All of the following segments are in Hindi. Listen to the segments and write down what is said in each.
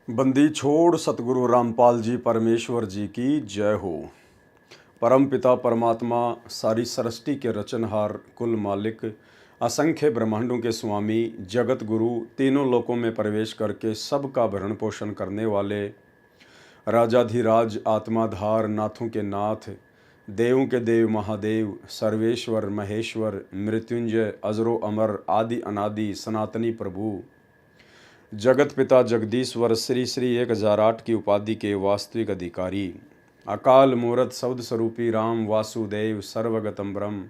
बंदी छोड़ सतगुरु रामपाल जी परमेश्वर जी की जय हो। परम पिता परमात्मा सारी सृष्टि के रचनहार कुल मालिक असंख्य ब्रह्मांडों के स्वामी जगत गुरु तीनों लोकों में प्रवेश करके सबका भरण पोषण करने वाले राजाधिराज आत्माधार नाथों के नाथ देवों के देव महादेव सर्वेश्वर महेश्वर मृत्युंजय अजरो अमर आदि अनादि सनातनी प्रभु जगत पिता जगदीश्वर श्री श्री 1008 की उपाधि के वास्तविक अधिकारी अकाल मूर्त शब्द स्वरूपी राम वासुदेव सर्वगतम ब्रह्म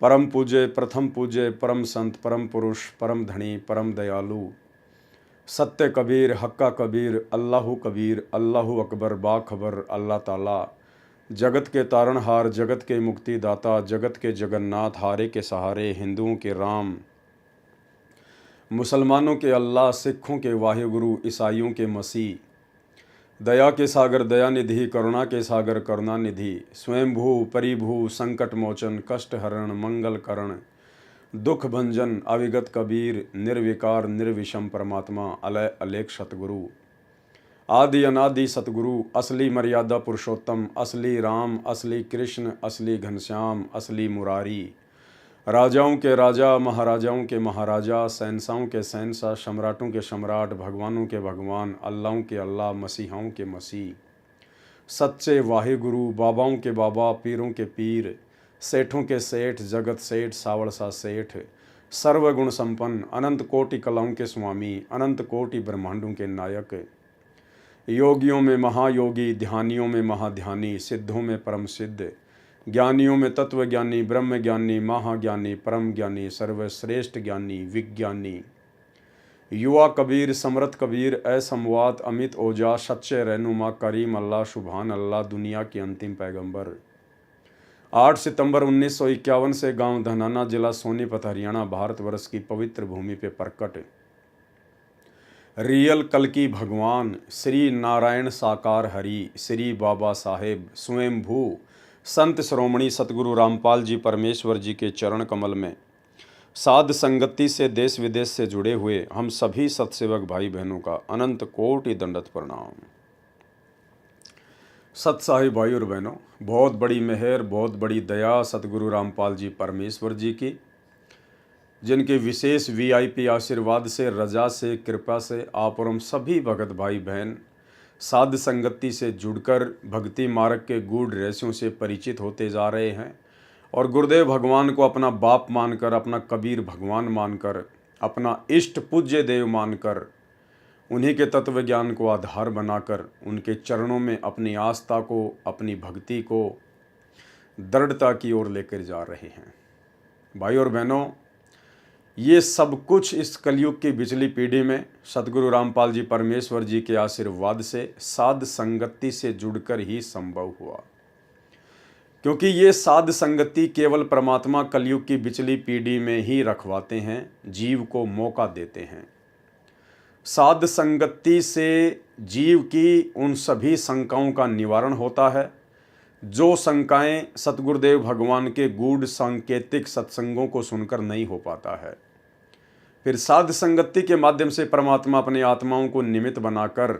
परम पूज्य प्रथम पूज्य परम संत परम पुरुष परम धनी परम दयालु सत्य कबीर हक्का कबीर अल्लाहु अकबर बाखबर अल्लाह ताला जगत के तारणहार जगत के मुक्तिदाता जगत के जगन्नाथ हारे के सहारे हिंदुओं के राम मुसलमानों के अल्लाह सिखों के वाहिगुरु ईसाइयों के मसीह दया के सागर दयानिधि करुणा के सागर करुणानिधि स्वयंभू परिभू संकट मोचन कष्ट हरण मंगल करण दुख भंजन अविगत कबीर निर्विकार निर्विषम परमात्मा अलय अलेख सतगुरु आदि अनादि सतगुरु असली मर्यादा पुरुषोत्तम असली राम असली कृष्ण असली घनश्याम असली मुरारी राजाओं के राजा महाराजाओं के महाराजा शहंशाहों के शहंशाह सम्राटों के सम्राट भगवानों के भगवान अल्लाहों के अल्लाह मसीहाओं के मसीह सच्चे वाहिगुरु बाबाओं के बाबा पीरों के पीर सेठों के सेठ जगत सेठ सावड़सा सेठ सर्वगुण संपन्न अनंत कोटि कलाओं के स्वामी अनंत कोटि ब्रह्मांडों के नायक योगियों में महायोगी ध्यानियों में महाध्यानी सिद्धों में परम सिद्ध ज्ञानियों में तत्व ज्ञानी ब्रह्म ज्ञानी महाज्ञानी परम ज्ञानी सर्वश्रेष्ठ ज्ञानी विज्ञानी युवा कबीर समरथ कबीर असमवात अमित ओजा सच्चे रहनुमा करीम अल्लाह सुभान अल्लाह दुनिया के अंतिम पैगंबर 8 सितंबर 1951 से गांव धनाना जिला सोनीपत हरियाणा भारतवर्ष की पवित्र भूमि पे प्रकट रियल कल की भगवान श्री नारायण साकार हरि श्री बाबा साहेब स्वयंभू संत श्रोमणी सतगुरु रामपाल जी परमेश्वर जी के चरण कमल में साध संगति से देश विदेश से जुड़े हुए हम सभी सत्सेवक भाई बहनों का अनंत कोटि दंडवत प्रणाम। सत्साही भाई और बहनों, बहुत बड़ी मेहर बहुत बड़ी दया सतगुरु रामपाल जी परमेश्वर जी की, जिनके विशेष वीआईपी आशीर्वाद से रजा से कृपा से आप और हम सभी भगत भाई बहन साध संगति से जुड़कर भक्ति मार्ग के गूढ़ रहस्यों से परिचित होते जा रहे हैं और गुरुदेव भगवान को अपना बाप मानकर अपना कबीर भगवान मानकर अपना इष्ट पूज्य देव मानकर उन्हीं के तत्व ज्ञान को आधार बनाकर उनके चरणों में अपनी आस्था को अपनी भक्ति को दृढ़ता की ओर लेकर जा रहे हैं। भाई और बहनों, ये सब कुछ इस कलयुग की बिचली पीढ़ी में सतगुरु रामपाल जी परमेश्वर जी के आशीर्वाद से साध संगति से जुड़कर ही संभव हुआ, क्योंकि ये साध संगति केवल परमात्मा कलयुग की बिचली पीढ़ी में ही रखवाते हैं, जीव को मौका देते हैं। साध संगति से जीव की उन सभी शंकाओं का निवारण होता है जो शंकाएं सतगुरुदेव भगवान के गूढ़ सांकेतिक सत्संगों को सुनकर नहीं हो पाता है। फिर साध संगति के माध्यम से परमात्मा अपनी आत्माओं को निमित्त बनाकर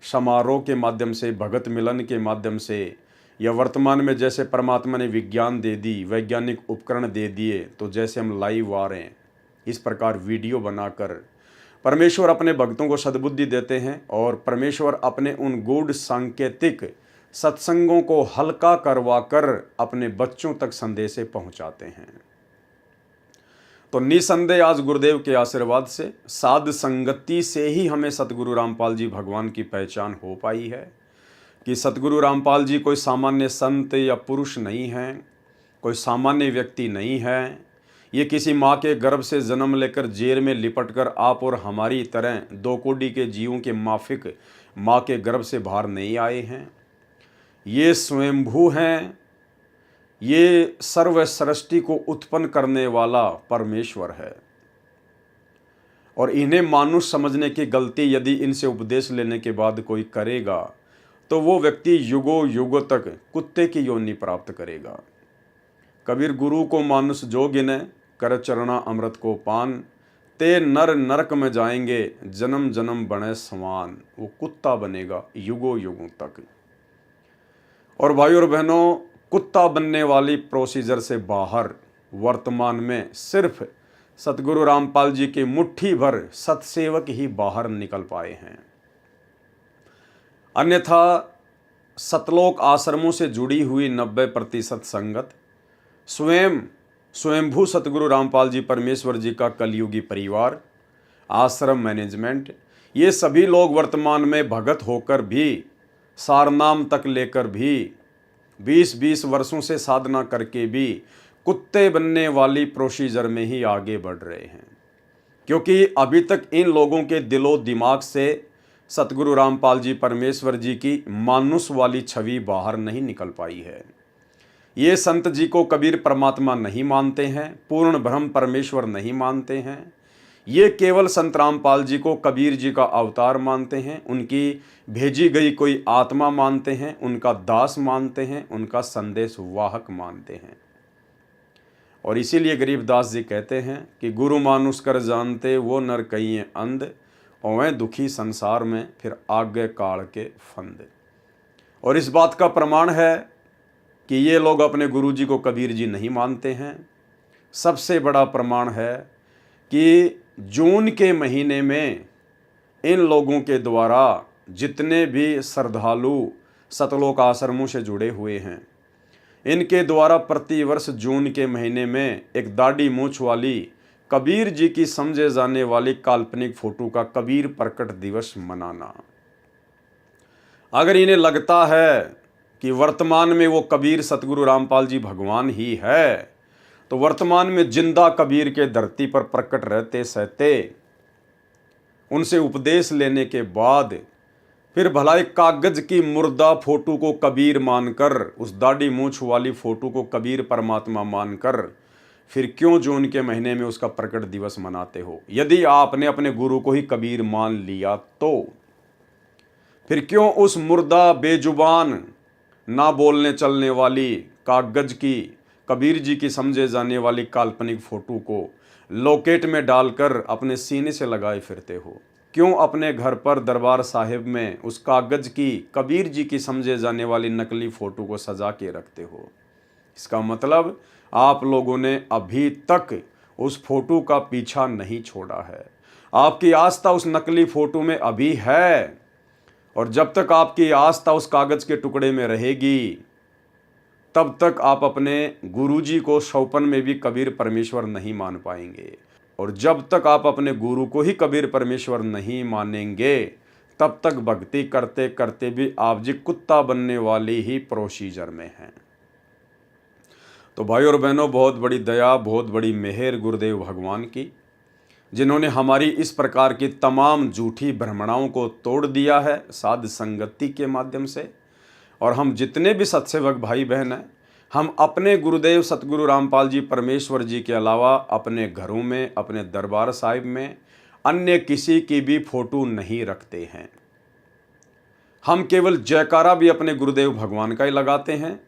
समारोह के माध्यम से भगत मिलन के माध्यम से या वर्तमान में जैसे परमात्मा ने विज्ञान दे दी वैज्ञानिक उपकरण दे दिए, तो जैसे हम लाइव आ रहे हैं इस प्रकार वीडियो बनाकर परमेश्वर अपने भक्तों को सद्बुद्धि देते हैं और परमेश्वर अपने उन गूढ़ सांकेतिक सत्संगों को हल्का करवाकर अपने बच्चों तक संदेशे पहुंचाते हैं। तो निसंदेह आज गुरुदेव के आशीर्वाद से साध संगति से ही हमें सतगुरु रामपाल जी भगवान की पहचान हो पाई है कि सतगुरु रामपाल जी कोई सामान्य संत या पुरुष नहीं हैं, कोई सामान्य व्यक्ति नहीं है। ये किसी माँ के गर्भ से जन्म लेकर जेल में लिपटकर आप और हमारी तरह दो कोटि के जीवों के माफिक माँ के गर्भ से बाहर नहीं आए हैं। ये स्वयंभू हैं, ये सर्व सृष्टि को उत्पन्न करने वाला परमेश्वर है। और इन्हें मानुष समझने की गलती यदि इनसे उपदेश लेने के बाद कोई करेगा तो वो व्यक्ति युगों युगों तक कुत्ते की योनि प्राप्त करेगा। कबीर गुरु को मानुष जो गिने कर चरणा अमृत को पान, ते नर नरक में जाएंगे, जन्म जन्म बने समान। वो कुत्ता बनेगा युगों युगों तक। और भाई और बहनों, कुत्ता बनने वाली प्रोसीजर से बाहर वर्तमान में सिर्फ सतगुरु रामपाल जी की मुट्ठी भर सतसेवक ही बाहर निकल पाए हैं। अन्यथा सतलोक आश्रमों से जुड़ी हुई 90% संगत, स्वयंभू सतगुरु रामपाल जी परमेश्वर जी का कलयुगी परिवार, आश्रम मैनेजमेंट, ये सभी लोग वर्तमान में भगत होकर भी, सारनाम तक लेकर भी, 20-20 वर्षों से साधना करके भी कुत्ते बनने वाली प्रोसीजर में ही आगे बढ़ रहे हैं। क्योंकि अभी तक इन लोगों के दिलो दिमाग से सतगुरु रामपाल जी परमेश्वर जी की मानुष वाली छवि बाहर नहीं निकल पाई है। ये संत जी को कबीर परमात्मा नहीं मानते हैं, पूर्ण ब्रह्म परमेश्वर नहीं मानते हैं। ये केवल संत रामपाल जी को कबीर जी का अवतार मानते हैं, उनकी भेजी गई कोई आत्मा मानते हैं, उनका दास मानते हैं, उनका संदेश वाहक मानते हैं। और इसीलिए गरीबदास जी कहते हैं कि गुरु मानुष कर जानते वो नर कई अंध, और दुखी संसार में फिर आगे काल के फंद। और इस बात का प्रमाण है कि ये लोग अपने गुरु जी को कबीर जी नहीं मानते हैं। सबसे बड़ा प्रमाण है कि जून के महीने में इन लोगों के द्वारा जितने भी श्रद्धालु सतलोक आश्रमों से जुड़े हुए हैं, इनके द्वारा प्रतिवर्ष जून के महीने में एक दाढ़ी मूंछ वाली कबीर जी की समझे जाने वाली काल्पनिक फोटो का कबीर प्रकट दिवस मनाना। अगर इन्हें लगता है कि वर्तमान में वो कबीर सतगुरु रामपाल जी भगवान ही है, तो वर्तमान में जिंदा कबीर के धरती पर प्रकट रहते सहते उनसे उपदेश लेने के बाद फिर भला एक कागज की मुर्दा फोटो को कबीर मानकर, उस दाढ़ी मूंछ वाली फोटो को कबीर परमात्मा मानकर, फिर क्यों जून के महीने में उसका प्रकट दिवस मनाते हो? यदि आपने अपने गुरु को ही कबीर मान लिया तो फिर क्यों उस मुर्दा बेजुबान ना बोलने चलने वाली कागज की कबीर जी की समझे जाने वाली काल्पनिक फोटो को लॉकेट में डालकर अपने सीने से लगाए फिरते हो? क्यों अपने घर पर दरबार साहिब में उस कागज की कबीर जी की समझे जाने वाली नकली फोटो को सजा के रखते हो? इसका मतलब आप लोगों ने अभी तक उस फोटो का पीछा नहीं छोड़ा है। आपकी आस्था उस नकली फोटो में अभी है, और जब तक आपकी आस्था उस कागज के टुकड़े में रहेगी, तब तक आप अपने गुरुजी को सौपन में भी कबीर परमेश्वर नहीं मान पाएंगे। और जब तक आप अपने गुरु को ही कबीर परमेश्वर नहीं मानेंगे, तब तक भक्ति करते करते भी आप जी कुत्ता बनने वाली ही प्रोसीजर में हैं। तो भाई और बहनों, बहुत बड़ी दया, बहुत बड़ी मेहर गुरुदेव भगवान की, जिन्होंने हमारी इस प्रकार की तमाम झूठी भ्रमणाओं को तोड़ दिया है साध संगति के माध्यम से। और हम जितने भी सत्सेवक भाई बहन हैं, हम अपने गुरुदेव सतगुरु रामपाल जी परमेश्वर जी के अलावा अपने घरों में, अपने दरबार साहिब में अन्य किसी की भी फोटो नहीं रखते हैं। हम केवल जयकारा भी अपने गुरुदेव भगवान का ही लगाते हैं,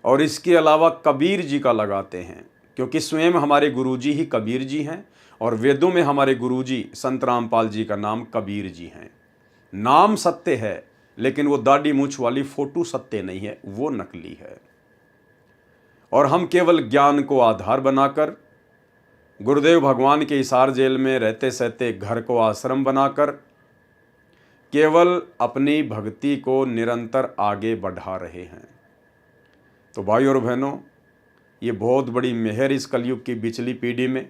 और इसके अलावा कबीर जी का लगाते हैं, क्योंकि स्वयं हमारे गुरुजी ही कबीर जी हैं, और वेदों में हमारे गुरुजी संत रामपाल जी का नाम कबीर जी हैं। नाम सत्य है, लेकिन वो दाढ़ी मूंछ वाली फोटो सत्य नहीं है, वो नकली है। और हम केवल ज्ञान को आधार बनाकर, गुरुदेव भगवान के हिसार जेल में रहते सहते घर को आश्रम बनाकर केवल अपनी भक्ति को निरंतर आगे बढ़ा रहे हैं। तो भाई और बहनों, ये बहुत बड़ी मेहर इस कलयुग की बिचली पीढ़ी में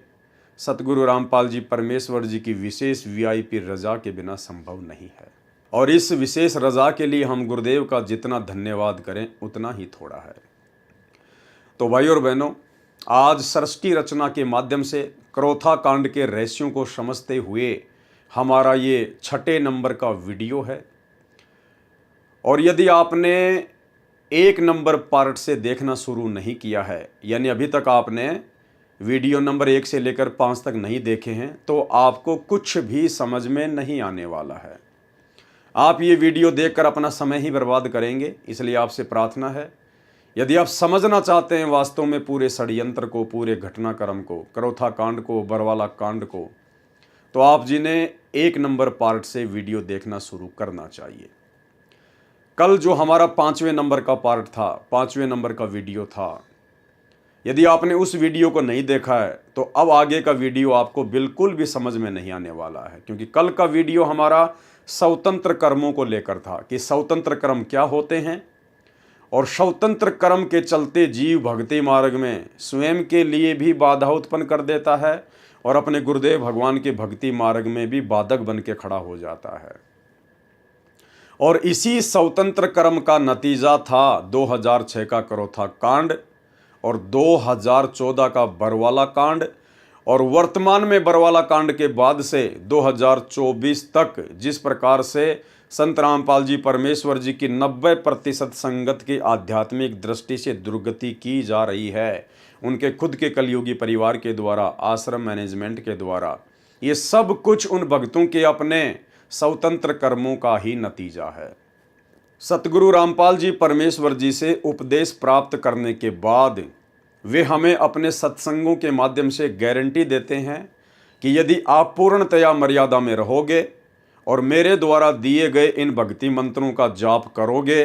सतगुरु रामपाल जी परमेश्वर जी की विशेष वीआईपी रजा के बिना संभव नहीं है। और इस विशेष रजा के लिए हम गुरुदेव का जितना धन्यवाद करें उतना ही थोड़ा है। तो भाई और बहनों, आज सृष्टि रचना के माध्यम से क्रोथा कांड के रहस्यों को समझते हुए हमारा ये 6 नंबर का वीडियो है। और यदि आपने 1 नंबर पार्ट से देखना शुरू नहीं किया है, यानी अभी तक आपने वीडियो नंबर 1 से लेकर 5 तक नहीं देखे हैं, तो आपको कुछ भी समझ में नहीं आने वाला है। आप ये वीडियो देखकर अपना समय ही बर्बाद करेंगे। इसलिए आपसे प्रार्थना है, यदि आप समझना चाहते हैं वास्तव में पूरे षड्यंत्र को, पूरे घटनाक्रम को, क्रोथा कांड को, बरवाला कांड को, तो आप जी ने 1 नंबर पार्ट से वीडियो देखना शुरू करना चाहिए। कल जो हमारा 5वें नंबर का पार्ट था, 5वें नंबर का वीडियो था, यदि आपने उस वीडियो को नहीं देखा है तो अब आगे का वीडियो आपको बिल्कुल भी समझ में नहीं आने वाला है, क्योंकि कल का वीडियो हमारा स्वतंत्र कर्मों को लेकर था कि स्वतंत्र कर्म क्या होते हैं और स्वतंत्र कर्म के चलते जीव भक्ति मार्ग में स्वयं के लिए भी बाधा उत्पन्न कर देता है और अपने गुरुदेव भगवान के भक्ति मार्ग में भी बाधक बन के खड़ा हो जाता है। और इसी स्वतंत्र कर्म का नतीजा था 2006 का करोथा कांड और 2014 का बरवाला कांड, और वर्तमान में बरवाला कांड के बाद से 2024 तक जिस प्रकार से संत रामपाल जी परमेश्वर जी की 90% संगत की आध्यात्मिक दृष्टि से दुर्गति की जा रही है, उनके खुद के कलयुगी परिवार के द्वारा, आश्रम मैनेजमेंट के द्वारा, ये सब कुछ उन भक्तों के अपने स्वतंत्र कर्मों का ही नतीजा है। सतगुरु रामपाल जी परमेश्वर जी से उपदेश प्राप्त करने के बाद वे हमें अपने सत्संगों के माध्यम से गारंटी देते हैं कि यदि आप पूर्णतया मर्यादा में रहोगे और मेरे द्वारा दिए गए इन भक्ति मंत्रों का जाप करोगे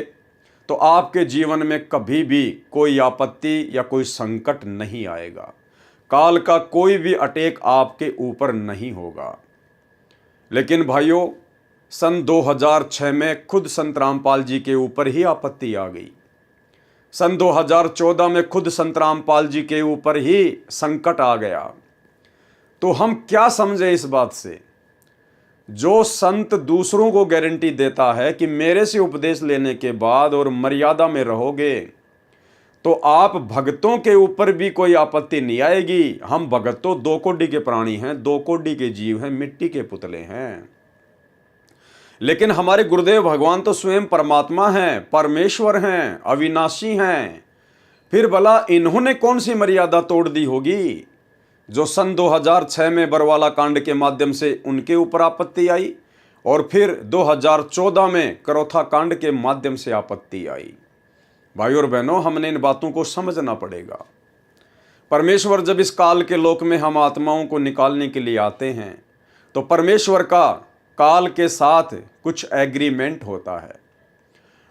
तो आपके जीवन में कभी भी कोई आपत्ति या कोई संकट नहीं आएगा, काल का कोई भी अटैक आपके ऊपर नहीं होगा। लेकिन भाइयों, सन 2006 में खुद संत रामपाल जी के ऊपर ही आपत्ति आ गई। सन 2014 में खुद संत रामपाल जी के ऊपर ही संकट आ गया। तो हम क्या समझे इस बात से? जो संत दूसरों को गारंटी देता है कि मेरे से उपदेश लेने के बाद और मर्यादा में रहोगे तो आप भक्तों के ऊपर भी कोई आपत्ति नहीं आएगी। हम भगत तो 2 कोटि के प्राणी हैं, 2 कोटि के जीव हैं, मिट्टी के पुतले हैं। लेकिन हमारे गुरुदेव भगवान तो स्वयं परमात्मा हैं, परमेश्वर हैं, अविनाशी हैं। फिर भला इन्होंने कौन सी मर्यादा तोड़ दी होगी जो सन 2006 में बरवाला कांड के माध्यम से उनके ऊपर आपत्ति आई और फिर 2014 में करोथा कांड के माध्यम से आपत्ति आई। भाई और बहनों, हमने इन बातों को समझना पड़ेगा। परमेश्वर जब इस काल के लोक में हम आत्माओं को निकालने के लिए आते हैं तो परमेश्वर का काल के साथ कुछ एग्रीमेंट होता है,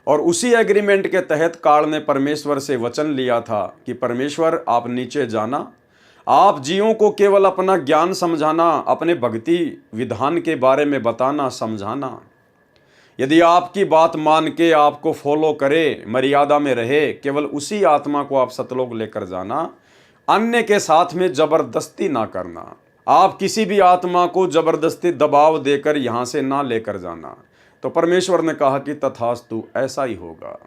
और उसी एग्रीमेंट के तहत काल ने परमेश्वर से वचन लिया था कि परमेश्वर आप नीचे जाना, आप जीवों को केवल अपना ज्ञान समझाना, अपने भक्ति विधान के बारे में बताना, समझाना। यदि आपकी बात मान के आपको फॉलो करे, मर्यादा में रहे, केवल उसी आत्मा को आप सतलोक लेकर जाना, अन्य के साथ में जबरदस्ती ना करना। आप किसी भी आत्मा को जबरदस्ती दबाव देकर यहां से ना लेकर जाना। तो परमेश्वर ने कहा कि तथास्तु, ऐसा ही होगा।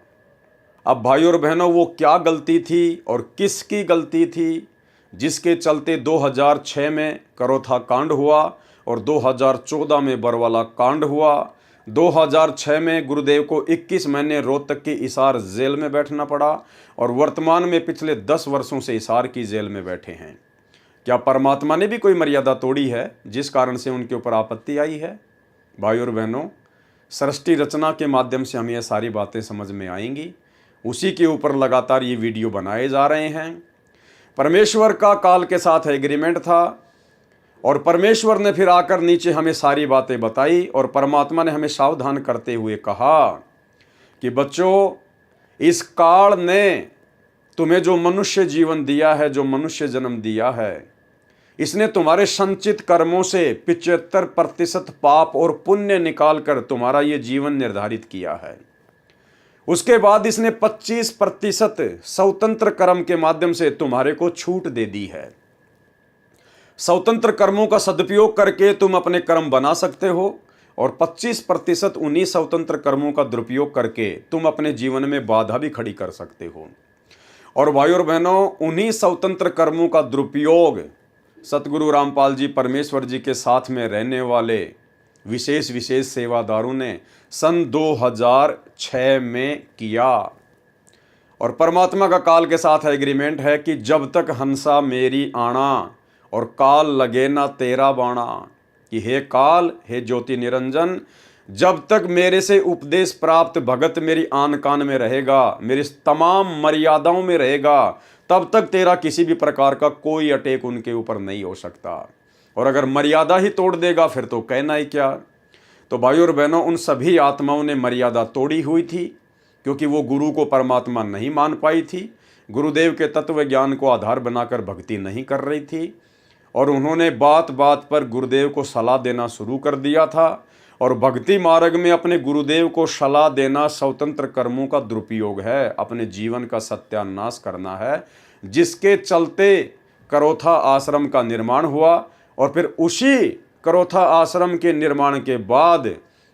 अब भाई और बहनों, वो क्या गलती थी और किसकी गलती थी जिसके चलते 2006 में करोथा कांड हुआ और 2014 में बरवाला कांड हुआ। 2006 में गुरुदेव को 21 महीने रोहतक की हिसार जेल में बैठना पड़ा और वर्तमान में पिछले 10 वर्षों से हिसार की जेल में बैठे हैं। क्या परमात्मा ने भी कोई मर्यादा तोड़ी है जिस कारण से उनके ऊपर आपत्ति आई है? भाई और बहनों, सृष्टि रचना के माध्यम से हमें ये सारी बातें समझ में आएंगी। उसी के ऊपर लगातार ये वीडियो बनाए जा रहे हैं। परमेश्वर का काल के साथ एग्रीमेंट था और परमेश्वर ने फिर आकर नीचे हमें सारी बातें बताई और परमात्मा ने हमें सावधान करते हुए कहा कि बच्चों, इस काल ने तुम्हें जो मनुष्य जीवन दिया है, जो मनुष्य जन्म दिया है, इसने तुम्हारे संचित कर्मों से 75% पाप और पुण्य निकालकर तुम्हारा ये जीवन निर्धारित किया है। उसके बाद इसने 25% स्वतंत्र कर्म के माध्यम से तुम्हारे को छूट दे दी है। स्वतंत्र कर्मों का सदुपयोग करके तुम अपने कर्म बना सकते हो और 25% उन्हीं स्वतंत्र कर्मों का दुरुपयोग करके तुम अपने जीवन में बाधा भी खड़ी कर सकते हो। और भाई और बहनों, उन्हीं स्वतंत्र कर्मों का दुरुपयोग सतगुरु रामपाल जी परमेश्वर जी के साथ में रहने वाले विशेष सेवादारों ने सन 2006 में किया। और परमात्मा का काल के साथ एग्रीमेंट है कि जब तक हंसा मेरी आना और काल लगे ना तेरा बाणा, कि हे काल, हे ज्योति निरंजन, जब तक मेरे से उपदेश प्राप्त भगत मेरी आन कान में रहेगा, मेरी तमाम मर्यादाओं में रहेगा, तब तक तेरा किसी भी प्रकार का कोई अटैक उनके ऊपर नहीं हो सकता। और अगर मर्यादा ही तोड़ देगा फिर तो कहना ही क्या। तो भाइयों और बहनों, उन सभी आत्माओं ने मर्यादा तोड़ी हुई थी, क्योंकि वो गुरु को परमात्मा नहीं मान पाई थी, गुरुदेव के तत्व ज्ञान को आधार बनाकर भक्ति नहीं कर रही थी, और उन्होंने बात बात पर गुरुदेव को सलाह देना शुरू कर दिया था। और भक्ति मार्ग में अपने गुरुदेव को सलाह देना स्वतंत्र कर्मों का दुरुपयोग है, अपने जीवन का सत्यानाश करना है, जिसके चलते करोथा आश्रम का निर्माण हुआ। और फिर उसी करोथा आश्रम के निर्माण के बाद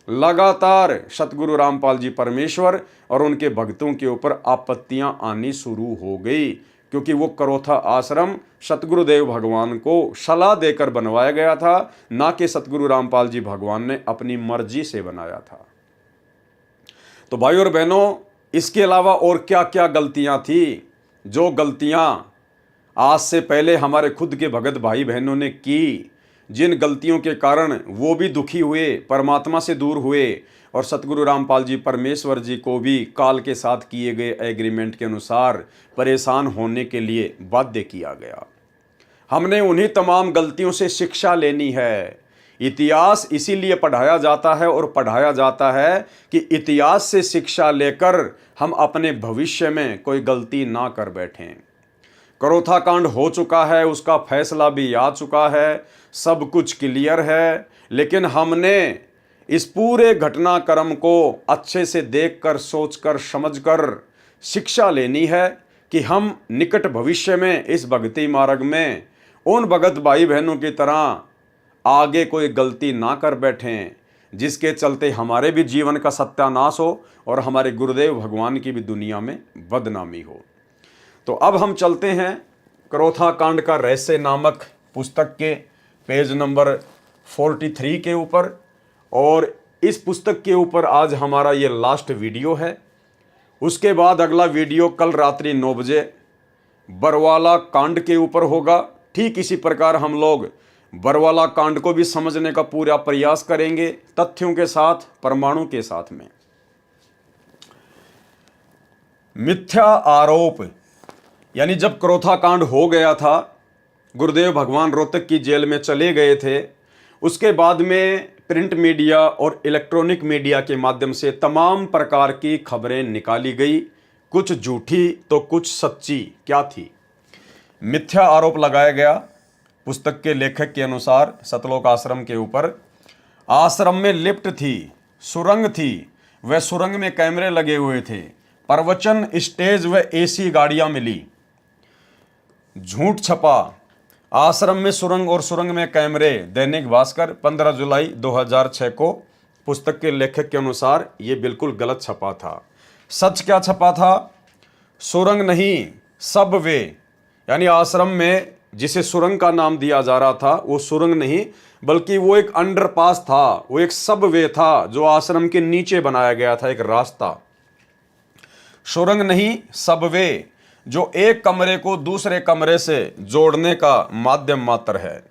लगातार सतगुरु रामपाल जी परमेश्वर और उनके भक्तों के ऊपर आपत्तियां आनी शुरू हो गई, क्योंकि वो करोथा आश्रम सतगुरुदेव भगवान को सलाह देकर बनवाया गया था, ना कि सतगुरु रामपाल जी भगवान ने अपनी मर्जी से बनाया था। तो भाइयों और बहनों, इसके अलावा और क्या क्या गलतियां थी, जो गलतियां आज से पहले हमारे खुद के भगत भाई बहनों ने की, जिन गलतियों के कारण वो भी दुखी हुए, परमात्मा से दूर हुए, और सतगुरु रामपाल जी परमेश्वर जी को भी काल के साथ किए गए एग्रीमेंट के अनुसार परेशान होने के लिए बाध्य किया गया। हमने उन्हीं तमाम गलतियों से शिक्षा लेनी है। इतिहास इसीलिए पढ़ाया जाता है, और पढ़ाया जाता है कि इतिहास से शिक्षा लेकर हम अपने भविष्य में कोई गलती ना कर बैठें। करोथा कांड हो चुका है, उसका फैसला भी आ चुका है, सब कुछ क्लियर है, लेकिन हमने इस पूरे घटनाक्रम को अच्छे से देखकर, सोचकर, समझकर शिक्षा लेनी है कि हम निकट भविष्य में इस भक्ति मार्ग में उन भगत भाई बहनों की तरह आगे कोई गलती ना कर बैठें, जिसके चलते हमारे भी जीवन का सत्यानाश हो और हमारे गुरुदेव भगवान की भी दुनिया में बदनामी हो। तो अब हम चलते हैं करोथा कांड का रहस्य नामक पुस्तक के पेज नंबर 43 के ऊपर, और इस पुस्तक के ऊपर आज हमारा ये लास्ट वीडियो है। उसके बाद अगला वीडियो कल रात्रि 9 बजे बरवाला कांड के ऊपर होगा। ठीक इसी प्रकार हम लोग बरवाला कांड को भी समझने का पूरा प्रयास करेंगे, तथ्यों के साथ, प्रमाणों के साथ में। मिथ्या आरोप, यानी जब करोथा कांड हो गया था, गुरुदेव भगवान रोहतक की जेल में चले गए थे, उसके बाद में प्रिंट मीडिया और इलेक्ट्रॉनिक मीडिया के माध्यम से तमाम प्रकार की खबरें निकाली गई, कुछ झूठी तो कुछ सच्ची। क्या थी? मिथ्या आरोप लगाया गया पुस्तक के लेखक के अनुसार सतलोक आश्रम के ऊपर। आश्रम में लिफ्ट थी, सुरंग थी, वह सुरंग में कैमरे लगे हुए थे, प्रवचन स्टेज व एसी गाड़ियां मिली। झूठ छपा, आश्रम में सुरंग और सुरंग में कैमरे। दैनिक भास्कर 15 जुलाई 2006 को पुस्तक के लेखक के अनुसार ये बिल्कुल गलत छपा था। सच क्या छपा था? सुरंग नहीं, सबवे, यानी आश्रम में जिसे सुरंग का नाम दिया जा रहा था वो सुरंग नहीं, बल्कि वो एक अंडरपास था, वो एक सबवे था जो आश्रम के नीचे बनाया गया था, एक रास्ता। सुरंग नहीं, सबवे, जो एक कमरे को दूसरे कमरे से जोड़ने का माध्यम मात्र है।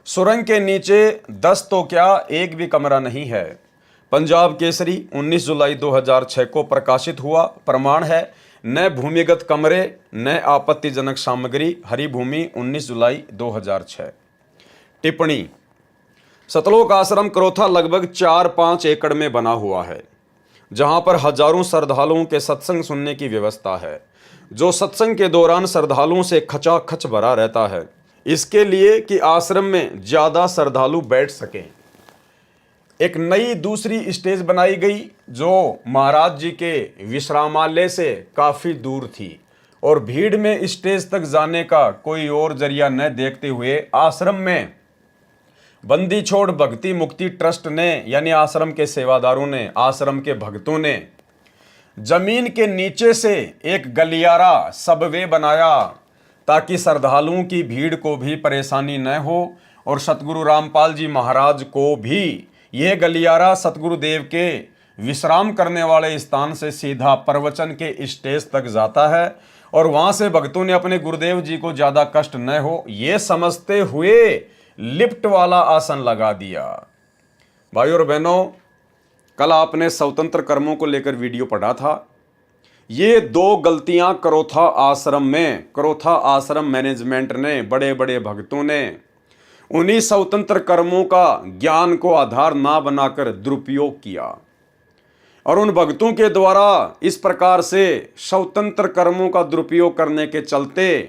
सुरंग के नीचे 10 तो क्या, एक भी कमरा नहीं है। पंजाब केसरी 19 जुलाई 2006 को प्रकाशित हुआ। प्रमाण है, न भूमिगत कमरे न आपत्तिजनक सामग्री, हरिभूमि 19 जुलाई 2006। टिप्पणी, सतलोक आश्रम करोथा लगभग 4-5 एकड़ में बना हुआ है, जहां पर हजारों श्रद्धालुओं के सत्संग सुनने की व्यवस्था है, जो सत्संग के दौरान श्रद्धालुओं से खचाखच भरा रहता है, इसके लिए कि आश्रम में ज्यादा श्रद्धालु बैठ सकें। एक नई दूसरी स्टेज बनाई गई जो महाराज जी के विश्रामालय से काफी दूर थी, और भीड़ में स्टेज तक जाने का कोई और जरिया न देखते हुए आश्रम में बंदी छोड़ भक्ति मुक्ति ट्रस्ट ने, यानी आश्रम के सेवादारों ने, आश्रम के भक्तों ने जमीन के नीचे से एक गलियारा सबवे बनाया, ताकि श्रद्धालुओं की भीड़ को भी परेशानी न हो, और सतगुरु रामपाल जी महाराज को भी यह गलियारा सतगुरुदेव के विश्राम करने वाले स्थान से सीधा प्रवचन के स्टेज तक जाता है, और वहां से भक्तों ने अपने गुरुदेव जी को ज्यादा कष्ट न हो ये समझते हुए लिफ्ट वाला आसन लगा दिया। भाइयों और बहनों, कल आपने स्वतंत्र कर्मों को लेकर वीडियो पढ़ा था। ये 2 गलतियां करोथा आश्रम मैनेजमेंट ने, बड़े बड़े भक्तों ने, उन्हीं स्वतंत्र कर्मों का ज्ञान को आधार ना बनाकर दुरुपयोग किया और उन भक्तों के द्वारा इस प्रकार से स्वतंत्र कर्मों का दुरुपयोग करने के चलते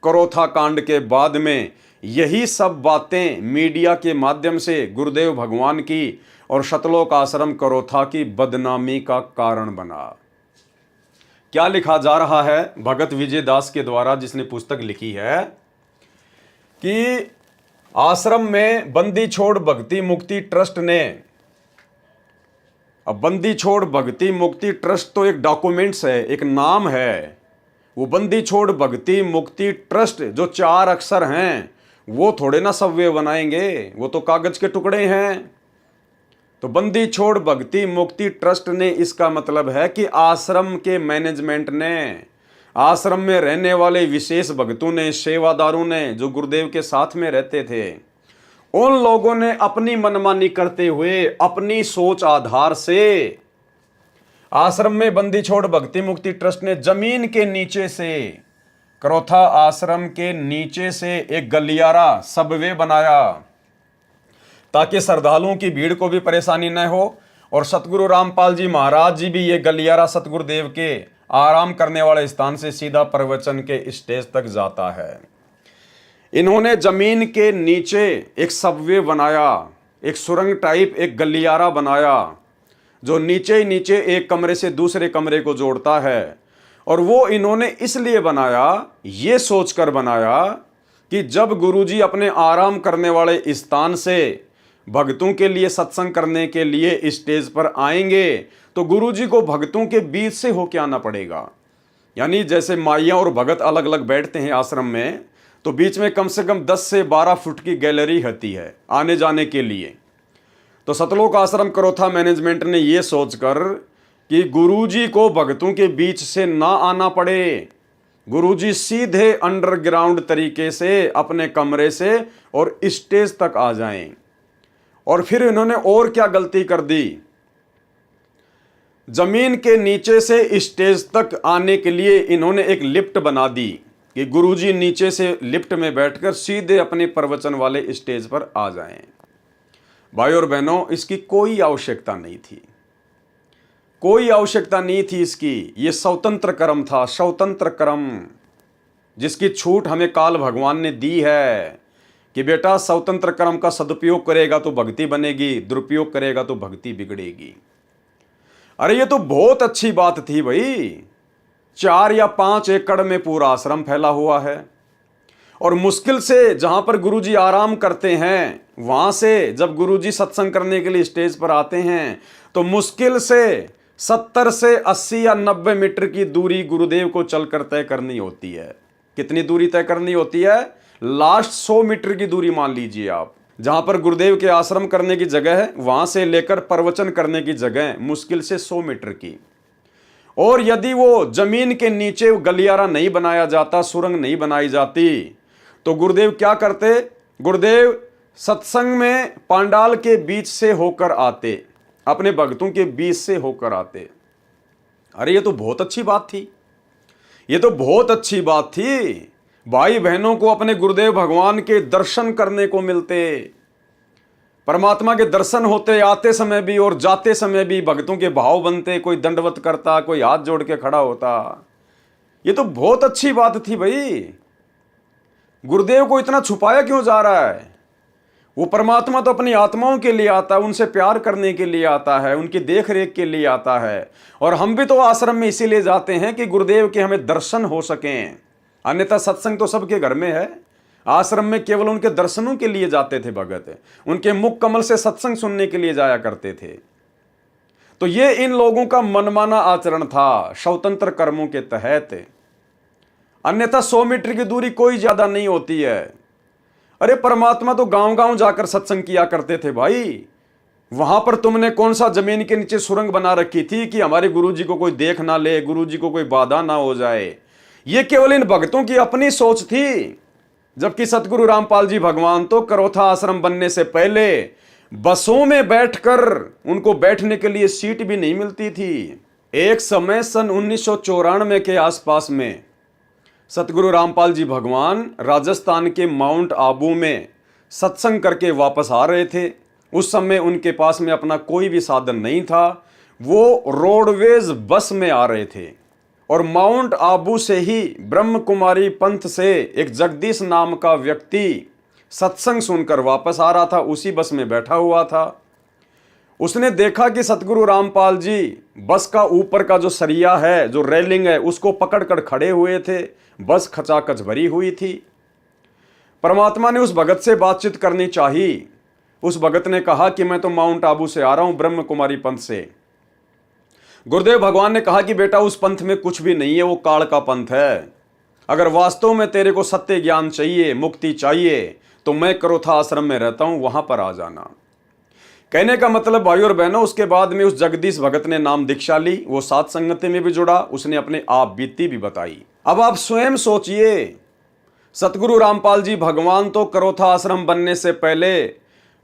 करोथा कांड के बाद में यही सब बातें मीडिया के माध्यम से गुरुदेव भगवान की और सतलोक आश्रम करोथा की बदनामी का कारण बना। क्या लिखा जा रहा है भगत विजय दास के द्वारा, जिसने पुस्तक लिखी है कि आश्रम में बंदी छोड़ भक्ति मुक्ति ट्रस्ट ने, अब बंदी छोड़ भक्ति मुक्ति ट्रस्ट तो एक डॉक्यूमेंट्स है, एक नाम है। वो बंदी छोड़ भक्ति मुक्ति ट्रस्ट जो 4 अक्षर हैं वो थोड़े ना सव्य बनाएंगे, वो तो कागज के टुकड़े हैं। तो बंदी छोड़ भक्ति मुक्ति ट्रस्ट ने, इसका मतलब है कि आश्रम के मैनेजमेंट ने, आश्रम में रहने वाले विशेष भक्तों ने, सेवादारों ने, जो गुरुदेव के साथ में रहते थे, उन लोगों ने अपनी मनमानी करते हुए अपनी सोच आधार से आश्रम में बंदी छोड़ भक्ति मुक्ति ट्रस्ट ने जमीन के नीचे से, करोथा आश्रम के नीचे से एक गलियारा सबवे बनाया ताकि श्रद्धालुओं की भीड़ को भी परेशानी न हो। और सतगुरु रामपाल जी महाराज जी भी ये गलियारा सतगुरुदेव के आराम करने वाले स्थान से सीधा प्रवचन के स्टेज तक जाता है। इन्होंने जमीन के नीचे एक सबवे बनाया, एक सुरंग टाइप एक गलियारा बनाया जो नीचे ही नीचे एक कमरे से दूसरे कमरे को जोड़ता है। और वो इन्होंने इसलिए बनाया, ये सोचकर बनाया कि जब गुरुजी अपने आराम करने वाले स्थान से भक्तों के लिए सत्संग करने के लिए स्टेज पर आएंगे तो गुरुजी को भक्तों के बीच से होके आना पड़ेगा। यानी जैसे माइया और भगत अलग अलग बैठते हैं आश्रम में, तो बीच में कम से कम 10 से 12 फुट की गैलरी होती है आने जाने के लिए। तो सतलोक आश्रम करोथा मैनेजमेंट ने यह सोचकर कि गुरुजी को भक्तों के बीच से ना आना पड़े, गुरुजी सीधे अंडरग्राउंड तरीके से अपने कमरे से और स्टेज तक आ जाएं। और फिर इन्होंने और क्या गलती कर दी, जमीन के नीचे से स्टेज तक आने के लिए इन्होंने एक लिफ्ट बना दी कि गुरुजी नीचे से लिफ्ट में बैठकर सीधे अपने प्रवचन वाले स्टेज पर आ जाएं। भाई और बहनों, इसकी कोई आवश्यकता नहीं थी, कोई आवश्यकता नहीं थी इसकी। ये स्वतंत्र कर्म था, स्वतंत्र कर्म, जिसकी छूट हमें काल भगवान ने दी है कि बेटा स्वतंत्र कर्म का सदुपयोग करेगा तो भक्ति बनेगी, दुरुपयोग करेगा तो भक्ति बिगड़ेगी। अरे ये तो बहुत अच्छी बात थी भाई, 4 या 5 एकड़ में पूरा आश्रम फैला हुआ है और मुश्किल से जहां पर गुरुजी आराम करते हैं वहां से जब गुरुजी सत्संग करने के लिए स्टेज पर आते हैं तो मुश्किल से 70 से 80 या 90 मीटर की दूरी गुरुदेव को चलकर तय करनी होती है। कितनी दूरी तय करनी होती है? लास्ट 100 मीटर की दूरी मान लीजिए आप। जहां पर गुरुदेव के आश्रम करने की जगह है वहां से लेकर प्रवचन करने की जगह मुश्किल से 100 मीटर की। और यदि वो जमीन के नीचे गलियारा नहीं बनाया जाता, सुरंग नहीं बनाई जाती, तो गुरुदेव क्या करते? गुरुदेव सत्संग में पांडाल के बीच से होकर आते, अपने भक्तों के बीच से होकर आते। अरे ये तो बहुत अच्छी बात थी, ये तो बहुत अच्छी बात थी। भाई बहनों को अपने गुरुदेव भगवान के दर्शन करने को मिलते, परमात्मा के दर्शन होते आते समय भी और जाते समय भी, भक्तों के भाव बनते, कोई दंडवत करता, कोई हाथ जोड़ के खड़ा होता। ये तो बहुत अच्छी बात थी भाई। गुरुदेव को इतना छुपाया क्यों जा रहा है? वो परमात्मा तो अपनी आत्माओं के लिए आता है, उनसे प्यार करने के लिए आता है, उनकी देख रेख के लिए आता है। और हम भी तो आश्रम में इसीलिए जाते हैं कि गुरुदेव के हमें दर्शन हो सकें, अन्यथा सत्संग तो सबके घर में है। आश्रम में केवल उनके दर्शनों के लिए जाते थे भगत, उनके मुख कमल से सत्संग सुनने के लिए जाया करते थे। तो ये इन लोगों का मनमाना आचरण था स्वतंत्र कर्मों के तहत, अन्यथा 100 मीटर की दूरी कोई ज्यादा नहीं होती है। अरे परमात्मा तो गांव गांव जाकर सत्संग किया करते थे भाई। वहां पर तुमने कौन सा जमीन के नीचे सुरंग बना रखी थी कि हमारे गुरुजी को कोई देख ना ले, गुरुजी को कोई बाधा ना हो जाए? ये केवल इन भक्तों की अपनी सोच थी। जबकि सतगुरु रामपाल जी भगवान तो करोथा आश्रम बनने से पहले बसों में बैठकर उनको बैठने के लिए सीट भी नहीं मिलती थी। एक समय सन 1994 के आसपास में सतगुरु रामपाल जी भगवान राजस्थान के माउंट आबू में सत्संग करके वापस आ रहे थे। उस समय उनके पास में अपना कोई भी साधन नहीं था। वो रोडवेज बस में आ रहे थे और माउंट आबू से ही ब्रह्म कुमारी पंथ से एक जगदीश नाम का व्यक्ति सत्संग सुनकर वापस आ रहा था। उसी बस में बैठा हुआ था। उसने देखा कि सतगुरु रामपाल जी बस का ऊपर का जो सरिया है, जो रेलिंग है, उसको पकड़कर खड़े हुए थे। बस खचाखच भरी हुई थी। परमात्मा ने उस भगत से बातचीत करनी चाहिए। उस भगत ने कहा कि मैं तो माउंट आबू से आ रहा हूं, ब्रह्म कुमारी पंथ से। गुरुदेव भगवान ने कहा कि बेटा उस पंथ में कुछ भी नहीं है, वो काल का पंथ है। अगर वास्तव में तेरे को सत्य ज्ञान चाहिए, मुक्ति चाहिए, तो मैं करोथा आश्रम में रहता हूं, वहां पर आ जाना। कहने का मतलब भाई और बहनों, उसके बाद में उस जगदीश भगत ने नाम दीक्षा ली। वो साथ संगति में भी जुड़ा। उसने अपने आप बीती भी बताई। अब आप स्वयं सोचिए, सतगुरु रामपाल जी भगवान तो करोथा आश्रम बनने से पहले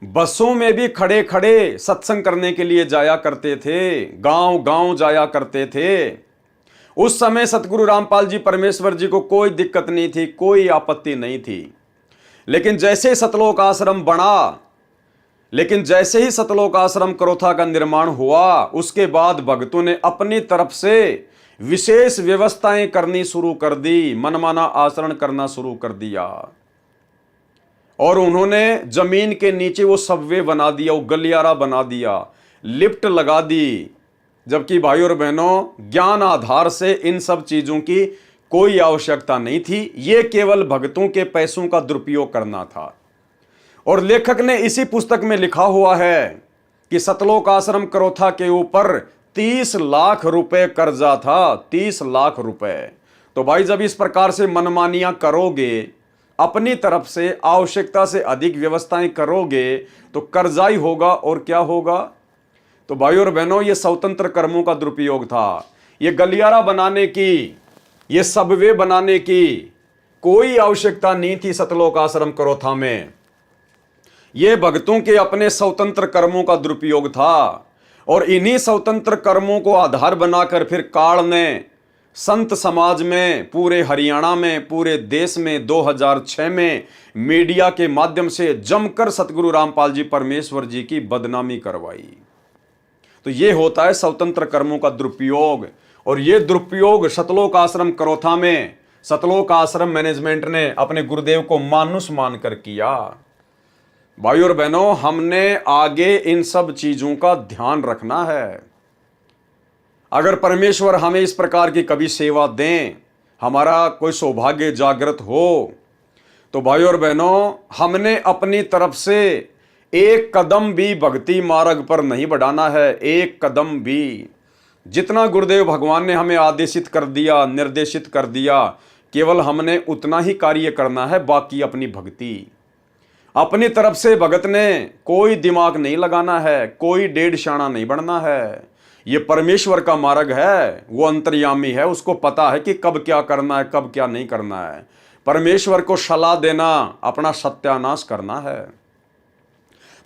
बसों में भी खड़े खड़े सत्संग करने के लिए जाया करते थे, गांव गांव जाया करते थे। उस समय सतगुरु रामपाल जी परमेश्वर जी को कोई दिक्कत नहीं थी, कोई आपत्ति नहीं थी। लेकिन जैसे ही सतलोक आश्रम करोथा का निर्माण हुआ, उसके बाद भक्तों ने अपनी तरफ से विशेष व्यवस्थाएं करनी शुरू कर दी, मनमाना आचरण करना शुरू कर दिया। और उन्होंने जमीन के नीचे वो सबवे बना दिया, वो गलियारा बना दिया, लिफ्ट लगा दी। जबकि भाई और बहनों, ज्ञान आधार से इन सब चीजों की कोई आवश्यकता नहीं थी। ये केवल भक्तों के पैसों का दुरुपयोग करना था। और लेखक ने इसी पुस्तक में लिखा हुआ है कि सतलोक आश्रम करोथा के ऊपर 30 लाख रुपए कर्जा था। 30 लाख रुपए। तो भाई, जब इस प्रकार से मनमानियां करोगे, अपनी तरफ से आवश्यकता से अधिक व्यवस्थाएं करोगे, तो कर्जा ही होगा और क्या होगा। तो भाई और बहनों, ये स्वतंत्र कर्मों का दुरुपयोग था। ये गलियारा बनाने की, ये सबवे बनाने की कोई आवश्यकता नहीं थी सतलोक आश्रम करोथा में। ये भक्तों के अपने स्वतंत्र कर्मों का दुरुपयोग था। और इन्हीं स्वतंत्र कर्मों को आधार बनाकर फिर काल ने संत समाज में, पूरे हरियाणा में, पूरे देश में 2006 में मीडिया के माध्यम से जमकर सतगुरु रामपाल जी परमेश्वर जी की बदनामी करवाई। तो ये होता है स्वतंत्र कर्मों का दुरुपयोग। और ये दुरुपयोग सतलोक आश्रम करोथा में सतलोक आश्रम मैनेजमेंट ने अपने गुरुदेव को मानुष मानकर किया। भाई और बहनों, हमने आगे इन सब चीजों का ध्यान रखना है। अगर परमेश्वर हमें इस प्रकार की कभी सेवा दें, हमारा कोई सौभाग्य जागृत हो, तो भाई और बहनों, हमने अपनी तरफ से एक कदम भी भक्ति मार्ग पर नहीं बढ़ाना है। एक कदम भी। जितना गुरुदेव भगवान ने हमें आदेशित कर दिया, निर्देशित कर दिया, केवल हमने उतना ही कार्य करना है। बाकी अपनी भक्ति, अपनी तरफ से भगत ने कोई दिमाग नहीं लगाना है, कोई डेढ़ शाना नहीं बढ़ना है। ये परमेश्वर का मार्ग है। वो अंतर्यामी है, उसको पता है कि कब क्या करना है, कब क्या नहीं करना है। परमेश्वर को सलाह देना, अपना सत्यानाश करना है।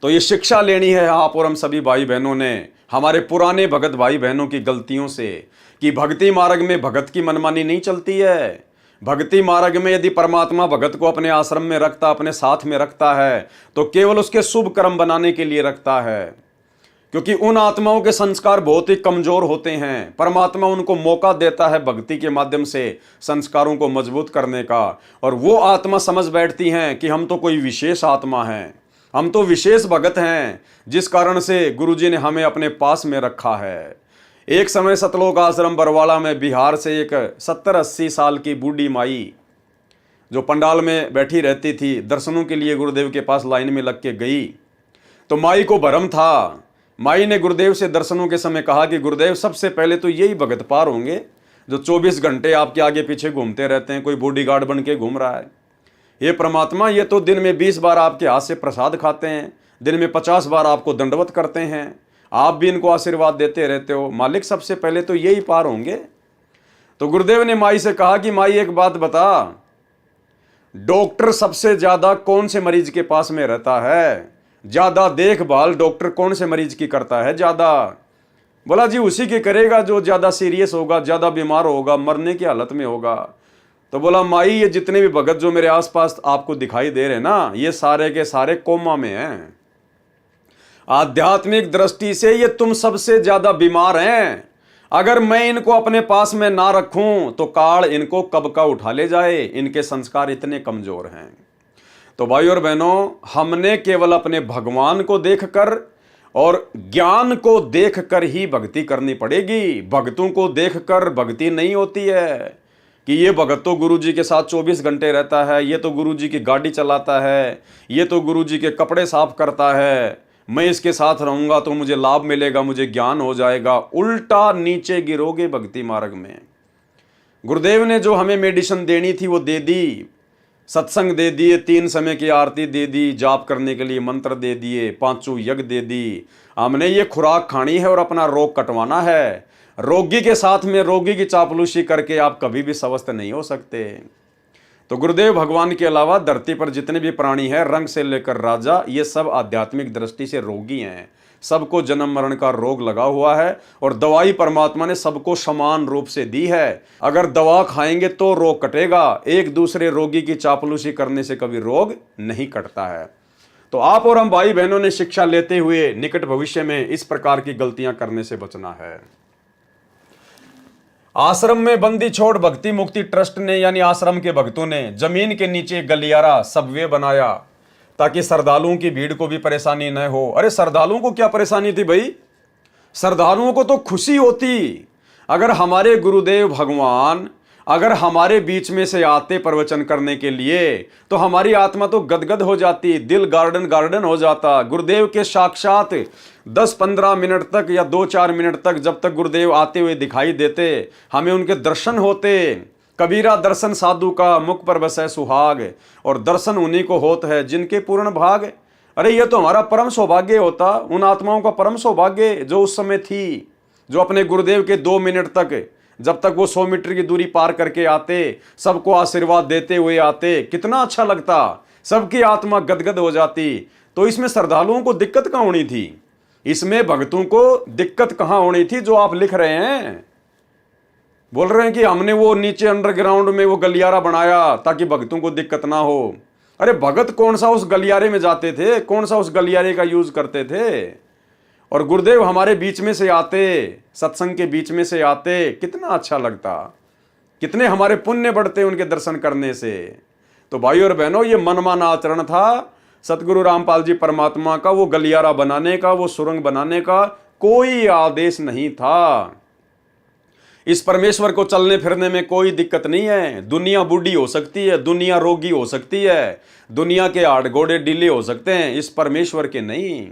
तो ये शिक्षा लेनी है आप और हम सभी भाई बहनों ने, हमारे पुराने भगत भाई बहनों की गलतियों से, कि भक्ति मार्ग में भगत की मनमानी नहीं चलती है। भक्ति मार्ग में यदि परमात्मा भगत को अपने आश्रम में रखता, अपने साथ में रखता है, तो केवल उसके शुभ कर्म बनाने के लिए रखता है। क्योंकि उन आत्माओं के संस्कार बहुत ही कमजोर होते हैं। परमात्मा उनको मौका देता है भक्ति के माध्यम से संस्कारों को मजबूत करने का। और वो आत्मा समझ बैठती हैं कि हम तो कोई विशेष आत्मा हैं, हम तो विशेष भगत हैं, जिस कारण से गुरुजी ने हमें अपने पास में रखा है। एक समय सतलोक आश्रम बरवाला में बिहार से एक 70-80 साल की बूढ़ी माई, जो पंडाल में बैठी रहती थी, दर्शनों के लिए गुरुदेव के पास लाइन में लग के गई। तो माई को भरम था। माई ने गुरुदेव से दर्शनों के समय कहा कि गुरुदेव, सबसे पहले तो यही भगत पार होंगे जो 24 घंटे आपके आगे पीछे घूमते रहते हैं, कोई बॉडीगार्ड बन के घूम रहा है। ये परमात्मा, ये तो दिन में 20 बार आपके हाथ से प्रसाद खाते हैं, दिन में 50 बार आपको दंडवत करते हैं, आप भी इनको आशीर्वाद देते रहते हो। मालिक, सबसे पहले तो यही पार होंगे। तो गुरुदेव ने माई से कहा कि माई, एक बात बता, डॉक्टर सबसे ज्यादा कौन से मरीज के पास में रहता है? ज्यादा देखभाल डॉक्टर कौन से मरीज की करता है? ज्यादा। बोला जी, उसी की करेगा जो ज्यादा सीरियस होगा, ज्यादा बीमार होगा, मरने की हालत में होगा। तो बोला माई ये जितने भी भगत जो मेरे आसपास आपको दिखाई दे रहे ना, ये सारे के सारे कोमा में हैं। आध्यात्मिक दृष्टि से ये तुम सबसे ज्यादा बीमार हैं। अगर मैं इनको अपने पास में ना रखूं तो काल इनको कब का उठा ले जाए, इनके संस्कार इतने कमजोर हैं। तो भाई और बहनों, हमने केवल अपने भगवान को देखकर और ज्ञान को देखकर ही भक्ति करनी पड़ेगी। भक्तों को देखकर भक्ति नहीं होती है कि ये भगत तो गुरु जी के साथ 24 घंटे रहता है, ये तो गुरु जी की गाड़ी चलाता है, ये तो गुरु जी के कपड़े साफ करता है, मैं इसके साथ रहूंगा तो मुझे लाभ मिलेगा, मुझे ज्ञान हो जाएगा। उल्टा नीचे गिरोगे भक्ति मार्ग में। गुरुदेव ने जो हमें मेडिसिन देनी थी वो दे दी, सत्संग दे दिए, 3 समय की आरती दे दी, जाप करने के लिए मंत्र दे दिए, 5 यज्ञ दे दी। हमने ये खुराक खानी है और अपना रोग कटवाना है। रोगी के साथ में रोगी की चापलूसी करके आप कभी भी स्वस्थ नहीं हो सकते। तो गुरुदेव भगवान के अलावा धरती पर जितने भी प्राणी हैं, रंग से लेकर राजा, ये सब आध्यात्मिक दृष्टि से रोगी हैं। सबको जन्म मरण का रोग लगा हुआ है और दवाई परमात्मा ने सबको समान रूप से दी है। अगर दवा खाएंगे तो रोग कटेगा, एक दूसरे रोगी की चापलूसी करने से कभी रोग नहीं कटता है। तो आप और हम भाई बहनों ने शिक्षा लेते हुए निकट भविष्य में इस प्रकार की गलतियां करने से बचना है। आश्रम में बंदी छोड़ भक्ति मुक्ति ट्रस्ट ने यानी आश्रम के भक्तों ने जमीन के नीचे गलियारा सबवे बनाया ताकि श्रद्धालुओं की भीड़ को भी परेशानी न हो। अरे श्रद्धालुओं को क्या परेशानी थी भाई? श्रद्धालुओं को तो खुशी होती। अगर हमारे गुरुदेव भगवान अगर हमारे बीच में से आते प्रवचन करने के लिए तो हमारी आत्मा तो गदगद हो जाती, दिल गार्डन गार्डन हो जाता। गुरुदेव के साक्षात 10-15 मिनट तक या 2-4 मिनट तक जब तक गुरुदेव आते हुए दिखाई देते, हमें उनके दर्शन होते। कबीरा दर्शन साधु का मुख पर बसे सुहाग, और दर्शन उन्हीं को होत है जिनके पूर्ण भाग। अरे ये तो हमारा परम सौभाग्य होता, उन आत्माओं का परम सौभाग्य जो उस समय थी, जो अपने गुरुदेव के 2 मिनट तक, जब तक वो 100 मीटर की दूरी पार करके आते, सबको आशीर्वाद देते हुए आते, कितना अच्छा लगता, सबकी आत्मा गदगद हो जाती। तो इसमें श्रद्धालुओं को दिक्कत कहाँ होनी थी? इसमें भक्तों को दिक्कत कहाँ होनी थी जो आप लिख रहे हैं? बोल रहे हैं कि हमने वो नीचे अंडरग्राउंड में वो गलियारा बनाया ताकि भक्तों को दिक्कत ना हो। अरे भगत कौन सा उस गलियारे में जाते थे, कौन सा उस गलियारे का यूज करते थे? और गुरुदेव हमारे बीच में से आते, सत्संग के बीच में से आते, कितना अच्छा लगता, कितने हमारे पुण्य बढ़ते उनके दर्शन करने से। तो भाई और बहनों, ये मनमाना आचरण था सतगुरु रामपाल जी परमात्मा का। वो गलियारा बनाने का, वो सुरंग बनाने का कोई आदेश नहीं था। इस परमेश्वर को चलने फिरने में कोई दिक्कत नहीं है। दुनिया बूढ़ी हो सकती है, दुनिया रोगी हो सकती है, दुनिया के हाड़ घोड़े ढीले हो सकते हैं, इस परमेश्वर के नहीं।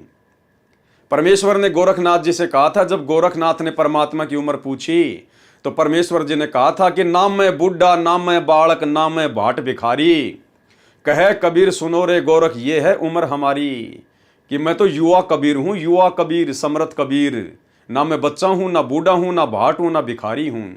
परमेश्वर ने गोरखनाथ जी से कहा था, जब गोरखनाथ ने परमात्मा की उम्र पूछी तो परमेश्वर जी ने कहा था कि ना मैं बूढ़ा, ना मैं बालक, ना मैं भाट भिखारी, कहे कबीर सुनो रे गोरख, ये है उम्र हमारी, कि मैं तो युवा कबीर हूं, युवा कबीर समर्थ कबीर, ना मैं बच्चा हूं, ना बूढ़ा हूं, ना भाट हूं, ना भिखारी हूं।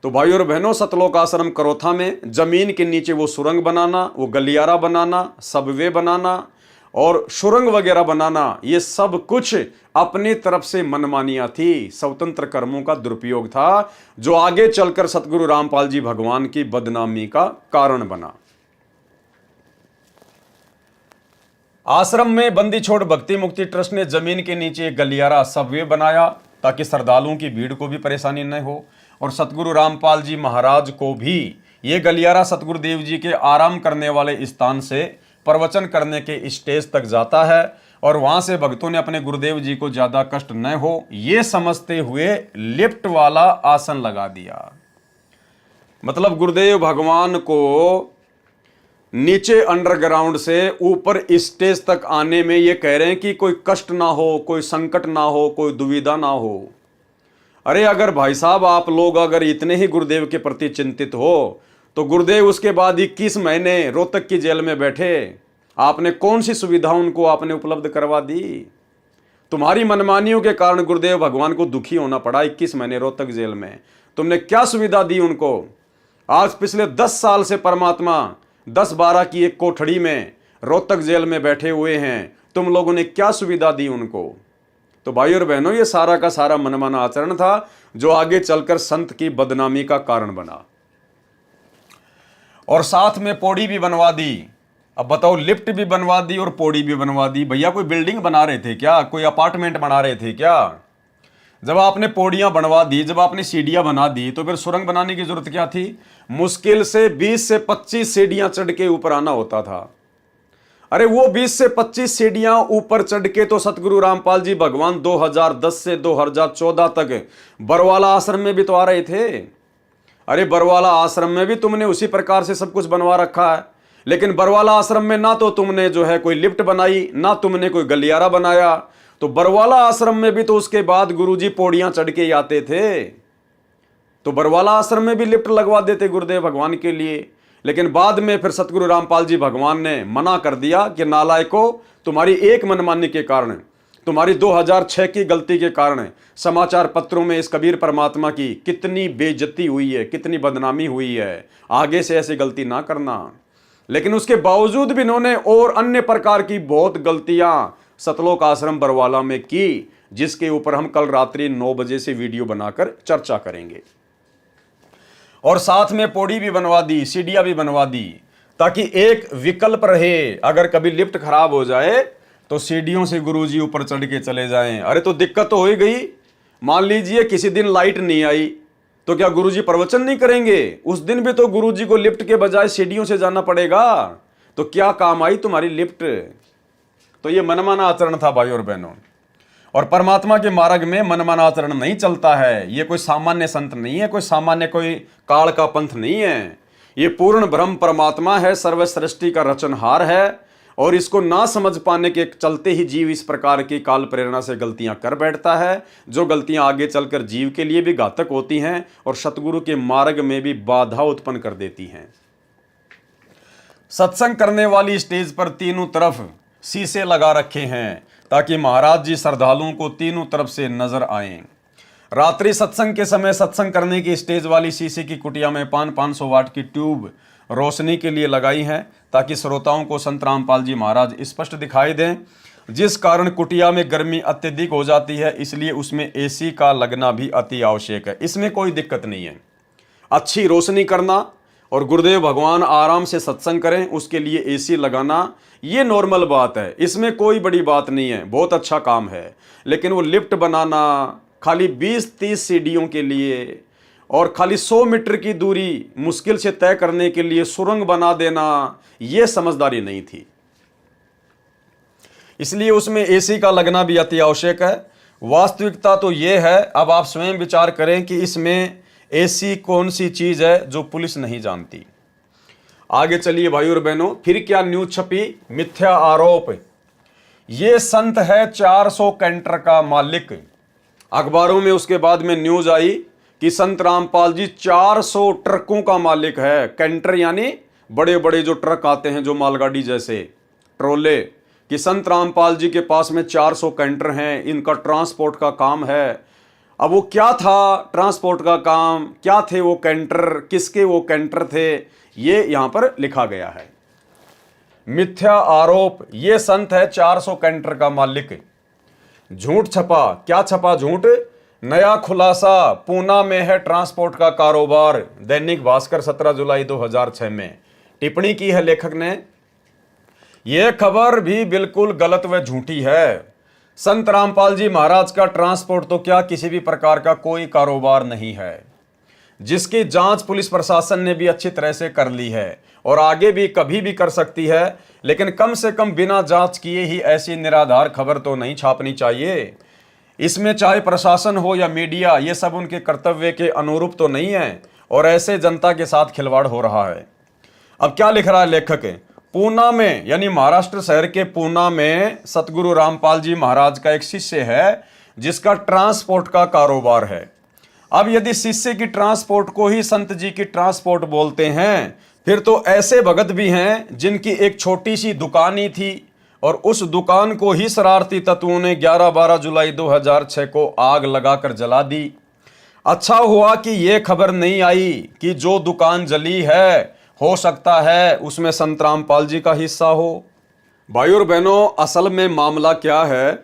तो भाई और बहनों, सतलोक आश्रम करोथा में जमीन के नीचे वो सुरंग बनाना, वो गलियारा बनाना, सबवे बनाना और सुरंग वगैरह बनाना, ये सब कुछ अपनी तरफ से मनमानियां थी, स्वतंत्र कर्मों का दुरुपयोग था, जो आगे चलकर सतगुरु रामपाल जी भगवान की बदनामी का कारण बना। आश्रम में बंदी छोड़ भक्ति मुक्ति ट्रस्ट ने जमीन के नीचे एक गलियारा सबवे बनाया ताकि श्रद्धालुओं की भीड़ को भी परेशानी न हो, और सतगुरु रामपाल जी महाराज को भी ये गलियारा सतगुरुदेव जी के आराम करने वाले स्थान से प्रवचन करने के स्टेज तक जाता है, और वहां से भक्तों ने अपने गुरुदेव जी को ज्यादा कष्ट न हो ये समझते हुए लिफ्ट वाला आसन लगा दिया। मतलब गुरुदेव भगवान को नीचे अंडरग्राउंड से ऊपर स्टेज तक आने में ये कह रहे हैं कि कोई कष्ट ना हो, कोई संकट ना हो, कोई दुविधा ना हो। अरे अगर भाई साहब आप लोग अगर इतने ही गुरुदेव के प्रति चिंतित हो तो गुरुदेव उसके बाद 21 महीने रोहतक की जेल में बैठे, आपने कौन सी सुविधा उनको आपने उपलब्ध करवा दी? तुम्हारी मनमानियों के कारण गुरुदेव भगवान को दुखी होना पड़ा 21 महीने रोहतक जेल में। तुमने क्या सुविधा दी उनको? आज पिछले 10 साल से परमात्मा 10-12 की एक कोठड़ी में रोहतक जेल में बैठे हुए हैं, तुम लोगों ने क्या सुविधा दी उनको? तो भाई और बहनों, ये सारा का सारा मनमाना आचरण था जो आगे चलकर संत की बदनामी का कारण बना। और साथ में पौड़ी भी बनवा दी। अब बताओ, लिफ्ट भी बनवा दी और पौड़ी भी बनवा दी। भैया कोई बिल्डिंग बना रहे थे क्या? कोई अपार्टमेंट बना रहे थे क्या? जब आपने पौड़ियां बनवा दी, जब आपने सीढ़ियां बना दी, तो फिर सुरंग बनाने की जरूरत क्या थी? मुश्किल से 20 से 25 सीढ़ियां चढ़ के ऊपर आना होता था। अरे वो 20 से 25 सीढ़ियां ऊपर चढ़ के तो सतगुरु रामपाल जी भगवान 2010 से 2014 तक बरवाला आश्रम में भी तो आ रहे थे। अरे बरवाला आश्रम में भी तुमने उसी प्रकार से सब कुछ बनवा रखा है, लेकिन बरवाला आश्रम में ना तो तुमने जो है कोई लिफ्ट बनाई, ना तुमने कोई गलियारा बनाया। तो बरवाला आश्रम में भी तो उसके बाद गुरुजी पौड़ियां चढ़ के आते थे, तो बरवाला आश्रम में भी लिफ्ट लगवा देते गुरुदेव भगवान के लिए। लेकिन बाद में फिर सतगुरु रामपाल जी भगवान ने मना कर दिया कि नालायकों, तुम्हारी एक मनमानी के कारण, तुम्हारी 2006 की गलती के कारण समाचार पत्रों में इस कबीर परमात्मा की कितनी बेइज्जती हुई है, कितनी बदनामी हुई है। आगे से ऐसी गलती ना करना। लेकिन उसके बावजूद भी इन्होंने और अन्य प्रकार की बहुत गलतियां सतलोक आश्रम बरवाला में की, जिसके ऊपर हम कल रात्रि 9 बजे से वीडियो बनाकर चर्चा करेंगे। और साथ में पौड़ी भी बनवा दी, सीढ़ियां भी बनवा दी, ताकि एक विकल्प रहे। अगर कभी लिफ्ट खराब हो जाए तो सीढ़ियों से गुरुजी ऊपर चढ़ के चले जाएं। अरे तो दिक्कत तो हो ही गई। मान लीजिए किसी दिन लाइट नहीं आई, तो क्या गुरुजी प्रवचन नहीं करेंगे? उस दिन भी तो गुरुजी को लिफ्ट के बजाय सीढ़ियों से जाना पड़ेगा। तो क्या काम आई तुम्हारी लिफ्ट? तो ये मनमाना आचरण था भाई और बहनों। और परमात्मा के मार्ग में मनमाना आचरण नहीं चलता है। ये कोई सामान्य संत नहीं है, कोई सामान्य कोई काल का पंथ नहीं है। ये पूर्ण ब्रह्म परमात्मा है, सर्व सृष्टि का रचनहार है। और इसको ना समझ पाने के चलते ही जीव इस प्रकार की काल प्रेरणा से गलतियां कर बैठता है, जो गलतियां आगे चलकर जीव के लिए भी घातक होती हैं और सतगुरु के मार्ग में भी बाधा उत्पन्न कर देती हैं। सत्संग करने वाली स्टेज पर तीनों तरफ शीशे लगा रखे हैं, ताकि महाराज जी श्रद्धालुओं को तीनों तरफ से नजर आए। रात्रि सत्संग के समय सत्संग करने की स्टेज वाली शीशे की कुटिया में 500 वाट की ट्यूब रोशनी के लिए लगाई है, ताकि श्रोताओं को संत रामपाल जी महाराज स्पष्ट दिखाई दें। जिस कारण कुटिया में गर्मी अत्यधिक हो जाती है, इसलिए उसमें एसी का लगना भी अति आवश्यक है। इसमें कोई दिक्कत नहीं है। अच्छी रोशनी करना और गुरुदेव भगवान आराम से सत्संग करें, उसके लिए एसी लगाना, ये नॉर्मल बात है। इसमें कोई बड़ी बात नहीं है, बहुत अच्छा काम है। लेकिन वो लिफ्ट बनाना खाली 20-30 सीढ़ियों के लिए और खाली 100 मीटर की दूरी मुश्किल से तय करने के लिए सुरंग बना देना, यह समझदारी नहीं थी। इसलिए उसमें एसी का लगना भी अति आवश्यक है। वास्तविकता तो यह है, अब आप स्वयं विचार करें कि इसमें एसी कौन सी चीज है जो पुलिस नहीं जानती। आगे चलिए भाई और बहनों, फिर क्या न्यूज छपी? मिथ्या आरोप, ये संत है 400 कैंटर का मालिक। अखबारों में उसके बाद में न्यूज आई कि संत रामपाल जी 400 ट्रकों का मालिक है। कैंटर यानी बड़े बड़े जो ट्रक आते हैं, जो मालगाड़ी जैसे ट्रोले, कि संत रामपाल जी के पास में 400 कैंटर हैं, इनका ट्रांसपोर्ट का काम है। अब वो क्या था ट्रांसपोर्ट का काम, क्या थे वो कैंटर, किसके वो कैंटर थे, ये यहां पर लिखा गया है। मिथ्या आरोप, ये संत है 400 कैंटर का मालिक। झूठ छपा, क्या छपा झूठ? नया खुलासा, पूना में है ट्रांसपोर्ट का कारोबार। दैनिक भास्कर 17 जुलाई 2006 में टिप्पणी की है लेखक ने। यह खबर भी बिल्कुल गलत व झूठी है। संत रामपाल जी महाराज का ट्रांसपोर्ट तो क्या किसी भी प्रकार का कोई कारोबार नहीं है, जिसकी जांच पुलिस प्रशासन ने भी अच्छी तरह से कर ली है और आगे भी कभी भी कर सकती है। लेकिन कम से कम बिना जांच किए ही ऐसी निराधार खबर तो नहीं छापनी चाहिए। इसमें चाहे प्रशासन हो या मीडिया, ये सब उनके कर्तव्य के अनुरूप तो नहीं है और ऐसे जनता के साथ खिलवाड़ हो रहा है। अब क्या लिख रहा है लेखक? पूना में, यानी महाराष्ट्र शहर के पूना में सतगुरु रामपाल जी महाराज का एक शिष्य है, जिसका ट्रांसपोर्ट का कारोबार है। अब यदि शिष्य की ट्रांसपोर्ट को ही संत जी की ट्रांसपोर्ट बोलते हैं, फिर तो ऐसे भगत भी हैं जिनकी एक छोटी सी दुकान ही थी और उस दुकान को ही शरारती तत्वों ने 11-12 जुलाई 2006 को आग लगाकर जला दी। अच्छा हुआ कि यह खबर नहीं आई कि जो दुकान जली है, हो सकता है उसमें संत रामपाल जी का हिस्सा हो। भाई और बहनों, असल में मामला क्या है,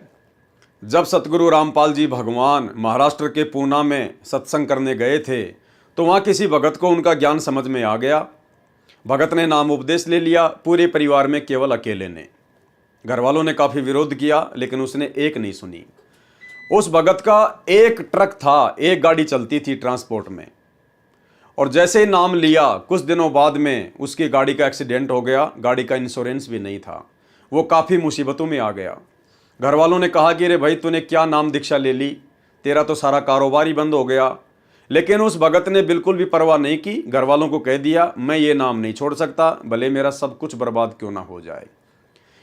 जब सतगुरु रामपाल जी भगवान महाराष्ट्र के पूना में सत्संग करने गए थे, तो वहाँ किसी भगत को उनका ज्ञान समझ में आ गया। भगत ने नाम उपदेश ले लिया, पूरे परिवार में केवल अकेले ने। घर वालों ने काफ़ी विरोध किया लेकिन उसने एक नहीं सुनी। उस भगत का एक ट्रक था, एक गाड़ी चलती थी ट्रांसपोर्ट में, और जैसे ही नाम लिया कुछ दिनों बाद में उसकी गाड़ी का एक्सीडेंट हो गया। गाड़ी का इंश्योरेंस भी नहीं था, वो काफ़ी मुसीबतों में आ गया। घर वालों ने कहा कि रे भाई तूने क्या नाम दीक्षा ले ली, तेरा तो सारा कारोबार ही बंद हो गया। लेकिन उस भगत ने बिल्कुल भी परवाह नहीं की। घर वालों को कह दिया मैं ये नाम नहीं छोड़ सकता, भले मेरा सब कुछ बर्बाद क्यों ना हो जाए।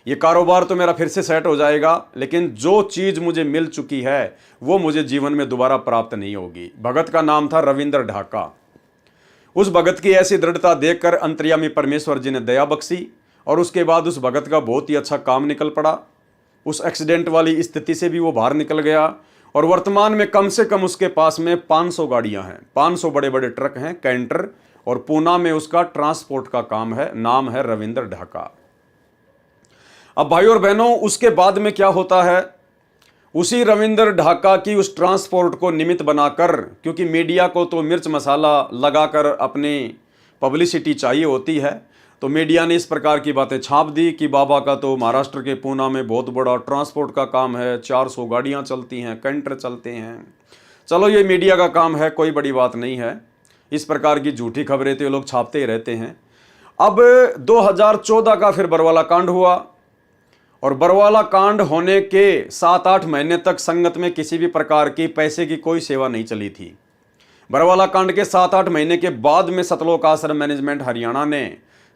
ये कारोबार तो मेरा फिर से सेट हो जाएगा, लेकिन जो चीज़ मुझे मिल चुकी है वो मुझे जीवन में दोबारा प्राप्त नहीं होगी। भगत का नाम था रविंद्र ढाका। उस भगत की ऐसी दृढ़ता देखकर अंतर्यामी परमेश्वर जी ने दया बख्शी, और उसके बाद उस भगत का बहुत ही अच्छा काम निकल पड़ा। उस एक्सीडेंट वाली स्थिति से भी वो बाहर निकल गया, और वर्तमान में कम से कम उसके पास में 500 गाड़ियां हैं, 500 बड़े बड़े ट्रक हैं, कैंटर, और पूना में उसका ट्रांसपोर्ट का काम है। नाम है रविंद्र ढाका। अब भाई और बहनों, उसके बाद में क्या होता है, उसी रविंद्र ढाका की उस ट्रांसपोर्ट को निमित्त बनाकर, क्योंकि मीडिया को तो मिर्च मसाला लगाकर अपनी पब्लिसिटी चाहिए होती है, तो मीडिया ने इस प्रकार की बातें छाप दी कि बाबा का तो महाराष्ट्र के पूना में बहुत बड़ा ट्रांसपोर्ट का काम है, 400 गाड़ियां चलती हैं, कैंटर चलते हैं। चलो ये मीडिया का काम है, कोई बड़ी बात नहीं है। इस प्रकार की झूठी खबरें तो लोग छापते ही रहते हैं। अब 2014 का फिर बरवाला कांड हुआ, और बरवाला कांड होने के 7-8 महीने तक संगत में किसी भी प्रकार की पैसे की कोई सेवा नहीं चली थी। बरवाला कांड के 7-8 महीने के बाद में सतलोक आश्रम मैनेजमेंट हरियाणा ने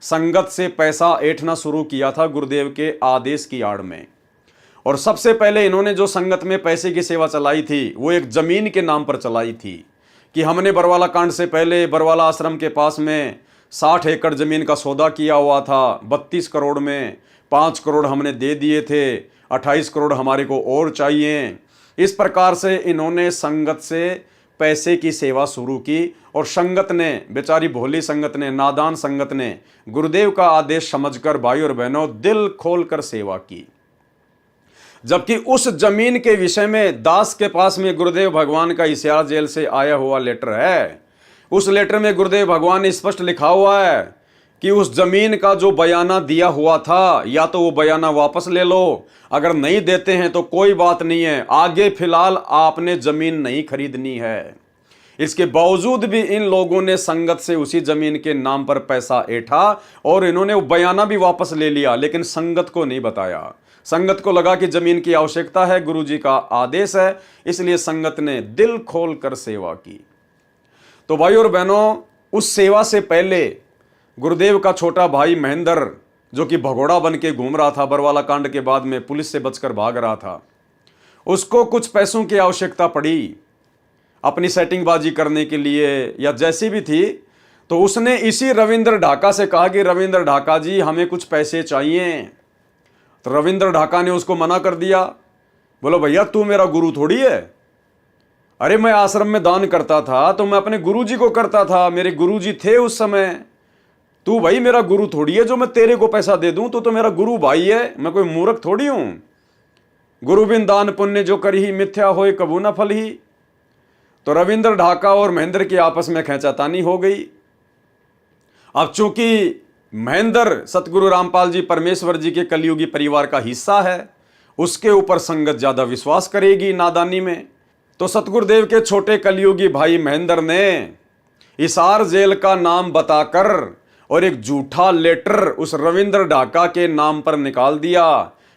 संगत से पैसा ऐंठना शुरू किया था गुरुदेव के आदेश की आड़ में। और सबसे पहले इन्होंने जो संगत में पैसे की सेवा चलाई थी वो एक जमीन के नाम पर चलाई थी, कि हमने बरवाला कांड से पहले बरवाला आश्रम के पास में 60 एकड़ जमीन का सौदा किया हुआ था। 32 करोड़ में 5 करोड़ हमने दे दिए थे, 28 करोड़ हमारे को और चाहिए। इस प्रकार से इन्होंने संगत से पैसे की सेवा शुरू की, और संगत ने, बेचारी भोली संगत ने, नादान संगत ने गुरुदेव का आदेश समझकर भाई और बहनों दिल खोलकर सेवा की। जबकि उस जमीन के विषय में दास के पास में गुरुदेव भगवान का हिसार जेल से आया हुआ लेटर है। उस लेटर में गुरुदेव भगवान ने स्पष्ट लिखा हुआ है कि उस जमीन का जो बयाना दिया हुआ था, या तो वो बयाना वापस ले लो, अगर नहीं देते हैं तो कोई बात नहीं है, आगे फिलहाल आपने जमीन नहीं खरीदनी है। इसके बावजूद भी इन लोगों ने संगत से उसी जमीन के नाम पर पैसा ऐंठा, और इन्होंने वो बयाना भी वापस ले लिया, लेकिन संगत को नहीं बताया। संगत को लगा कि जमीन की आवश्यकता है, गुरुजी का आदेश है, इसलिए संगत ने दिल खोलकर सेवा की। तो भाई और बहनों, उस सेवा से पहले गुरुदेव का छोटा भाई महेंद्र, जो कि भगोड़ा बन के घूम रहा था, बरवाला कांड के बाद में पुलिस से बचकर भाग रहा था, उसको कुछ पैसों की आवश्यकता पड़ी अपनी सेटिंगबाजी करने के लिए या जैसी भी थी। तो उसने इसी रविंद्र ढाका से कहा कि रविंद्र ढाका जी हमें कुछ पैसे चाहिए। तो रविंद्र ढाका ने उसको मना कर दिया, बोलो भैया तू मेरा गुरु थोड़ी है। अरे मैं आश्रम में दान करता था तो मैं अपने गुरुजी को करता था, मेरे गुरुजी थे उस समय। तू भाई मेरा गुरु थोड़ी है जो मैं तेरे को पैसा दे दूं, तो मेरा गुरु भाई है, मैं कोई मूर्ख थोड़ी हूं। गुरु बिन दान पुण्य जो करी ही मिथ्या होए कबू न फल ही। तो रविंद्र ढाका और महेंद्र की आपस में खींचातानी हो गई। अब चूंकि महेंद्र सतगुरु रामपाल जी परमेश्वर जी के कलयुगी परिवार का हिस्सा है, उसके ऊपर संगत ज्यादा विश्वास करेगी नादानी में। तो सतगुरुदेव के छोटे कलयुगी भाई महेंद्र ने हिसार जेल का नाम बताकर और एक झूठा लेटर उस रविंद्र ढाका के नाम पर निकाल दिया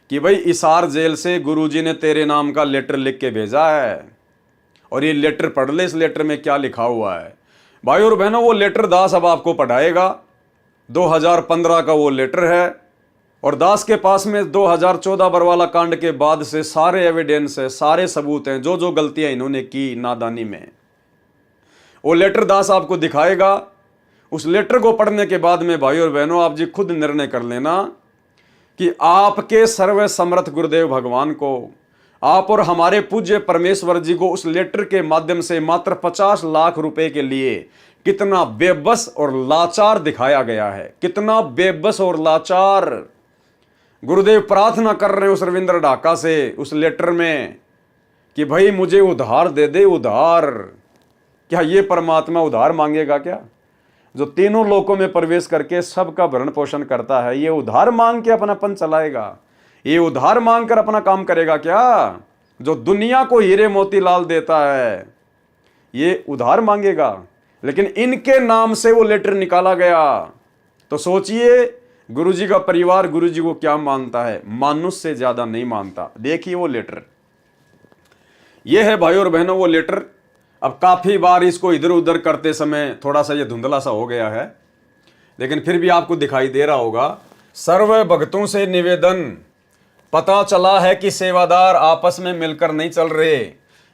कि भाई हिसार जेल से गुरुजी ने तेरे नाम का लेटर लिख के भेजा है, और ये लेटर पढ़ ले, इस लेटर में क्या लिखा हुआ है। भाई और बहनों, वो लेटर दास अब आपको पढ़ाएगा। 2015 का वो लेटर है, और दास के पास में 2014 बरवाला कांड के बाद से सारे एविडेंस है, सारे सबूत हैं, जो जो गलतियां इन्होंने की नादानी में, वो लेटर दास आपको दिखाएगा। उस लेटर को पढ़ने के बाद में भाई और बहनों, आप जी खुद निर्णय कर लेना कि आपके सर्व समर्थ गुरुदेव भगवान को, आप और हमारे पूज्य परमेश्वर जी को उस लेटर के माध्यम से मात्र 50 लाख रुपए के लिए कितना बेबस और लाचार दिखाया गया है। कितना बेबस और लाचार। गुरुदेव प्रार्थना कर रहे हैं उस रविंद्र ढाका से उस लेटर में कि भाई मुझे उधार दे दे, उधार। क्या ये परमात्मा उधार मांगेगा क्या? जो तीनों लोकों में प्रवेश करके सबका भरण पोषण करता है, ये उधार मांग के अपनापन चलाएगा? ये उधार मांग कर अपना काम करेगा क्या? जो दुनिया को हीरे मोती लाल देता है ये उधार मांगेगा? लेकिन इनके नाम से वो लेटर निकाला गया। तो सोचिए गुरुजी का परिवार गुरुजी को क्या मानता है? मानुष से ज्यादा नहीं मानता। देखिए वो लेटर, ये है भाई और बहनों वो लेटर। अब काफी बार इसको इधर उधर करते समय थोड़ा सा ये धुंधला सा हो गया है, लेकिन फिर भी आपको दिखाई दे रहा होगा। सर्व भक्तों से निवेदन, पता चला है कि सेवादार आपस में मिलकर नहीं चल रहे।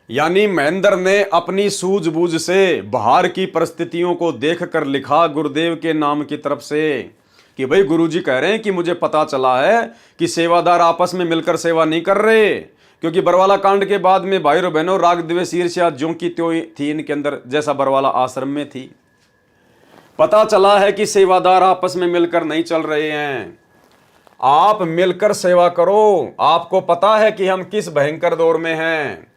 यानी महेंद्र ने अपनी सूझबूझ से बाहर की परिस्थितियों को देखकर लिखा गुरुदेव के नाम की तरफ से कि भाई गुरुजी कह रहे हैं कि मुझे पता चला है कि सेवादार आपस में मिलकर सेवा नहीं कर रहे। क्योंकि बरवाला कांड के बाद में भाई और बहनों राग द्वेष ईर्ष्या ज्यों की त्यों थी इनके अंदर, जैसा बरवाला आश्रम में थी। पता चला है कि सेवादार आपस में मिलकर नहीं चल रहे हैं। आप मिलकर सेवा करो। आपको पता है कि हम किस भयंकर दौर में हैं।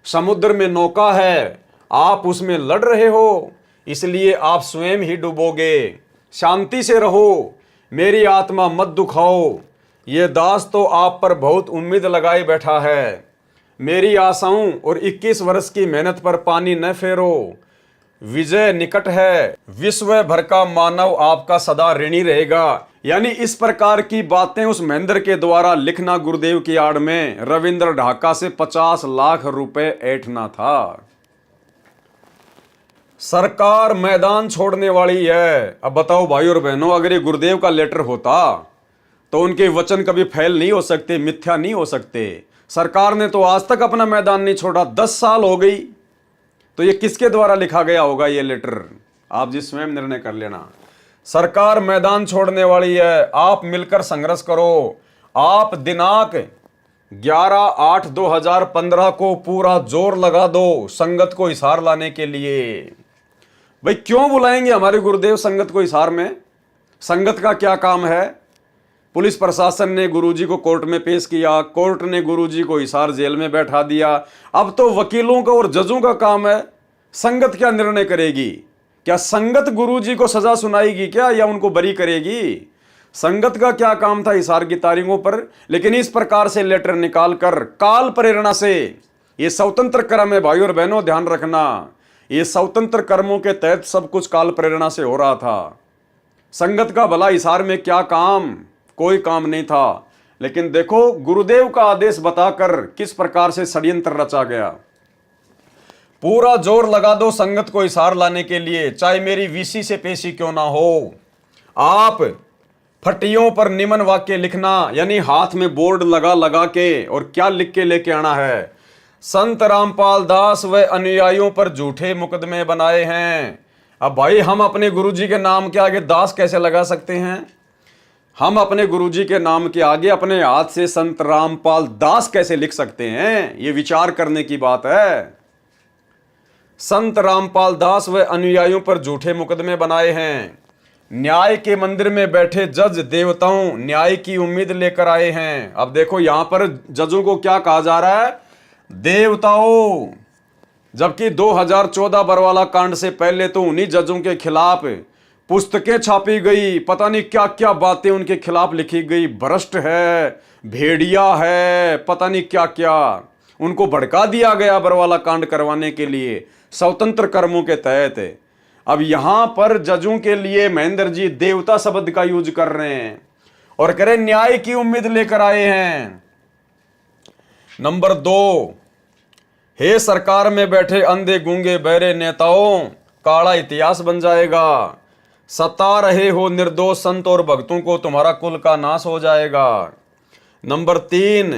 समुद्र में नौका है, आप उसमें लड़ रहे हो, इसलिए आप स्वयं ही डूबोगे। शांति से रहो, मेरी आत्मा मत दुखाओ। ये दास तो आप पर बहुत उम्मीद लगाए बैठा है। मेरी आशाओं और 21 वर्ष की मेहनत पर पानी न फेरो। विजय निकट है। विश्व भर का मानव आपका सदा ऋणी रहेगा। यानी इस प्रकार की बातें उस महेंद्र के द्वारा लिखना गुरुदेव की आड़ में रविंद्र ढाका से 50 लाख रुपए ऐंठना था। सरकार मैदान छोड़ने वाली है। अब बताओ भाई और बहनों, अगर ये गुरुदेव का लेटर होता तो उनके वचन कभी फैल नहीं हो सकते, मिथ्या नहीं हो सकते। सरकार ने तो आज तक अपना मैदान नहीं छोड़ा, 10 साल हो गई। तो ये किसके द्वारा लिखा गया होगा ये लेटर? आप जी स्वयं निर्णय कर लेना। सरकार मैदान छोड़ने वाली है, आप मिलकर संघर्ष करो। आप दिनांक 11/8/2015 को पूरा जोर लगा दो संगत को हिसार लाने के लिए। भाई क्यों बुलाएंगे हमारे गुरुदेव संगत को हिसार में? संगत का क्या काम है? पुलिस प्रशासन ने गुरुजी को कोर्ट में पेश किया, कोर्ट ने गुरुजी को हिसार जेल में बैठा दिया। अब तो वकीलों का और जजों का काम है। संगत क्या निर्णय करेगी? क्या संगत गुरुजी को सजा सुनाएगी क्या, या उनको बरी करेगी? संगत का क्या काम था हिसार की तारीखों पर? लेकिन इस प्रकार से लेटर निकालकर काल प्रेरणा से, ये स्वतंत्र कर्म है भाई और बहनों, ध्यान रखना। ये स्वतंत्र कर्मों के तहत सब कुछ काल प्रेरणा से हो रहा था। संगत का भला हिसार में क्या काम? कोई काम नहीं था। लेकिन देखो गुरुदेव का आदेश बताकर किस प्रकार से षड्यंत्र रचा गया। पूरा जोर लगा दो संगत को हिसार लाने के लिए, चाहे मेरी वीसी से पेशी क्यों ना हो। आप फटियों पर निमन वाक्य लिखना, यानी हाथ में बोर्ड लगा लगा के, और क्या लिख के लेके आना है? संत रामपाल दास व अनुयायियों पर झूठे मुकदमे बनाए हैं। अब भाई हम अपने गुरुजी के नाम के आगे दास कैसे लगा सकते हैं? हम अपने गुरुजी के नाम के आगे अपने हाथ से संत रामपाल दास कैसे लिख सकते हैं? ये विचार करने की बात है। संत रामपाल दास व अनुयायियों पर झूठे मुकदमे बनाए हैं। न्याय के मंदिर में बैठे जज देवताओं न्याय की उम्मीद लेकर आए हैं। अब देखो यहां पर जजों को क्या कहा जा रहा है? देवताओं। जबकि 2014 बरवाला कांड से पहले तो उन्हीं जजों के खिलाफ पुस्तकें छापी गई, पता नहीं क्या क्या बातें उनके खिलाफ लिखी गई। भ्रष्ट है, भेड़िया है, पता नहीं क्या क्या उनको भड़का दिया गया बरवाला कांड करवाने के लिए स्वतंत्र कर्मों के तहत। अब यहां पर जजों के लिए महेंद्र जी देवता शब्द का यूज कर रहे हैं और कह रहे न्याय की उम्मीद लेकर आए हैं। नंबर 2, हे सरकार में बैठे अंधे गूंगे बहरे नेताओं, काला इतिहास बन जाएगा। सता रहे हो निर्दोष संत और भक्तों को, तुम्हारा कुल का नाश हो जाएगा। नंबर 3,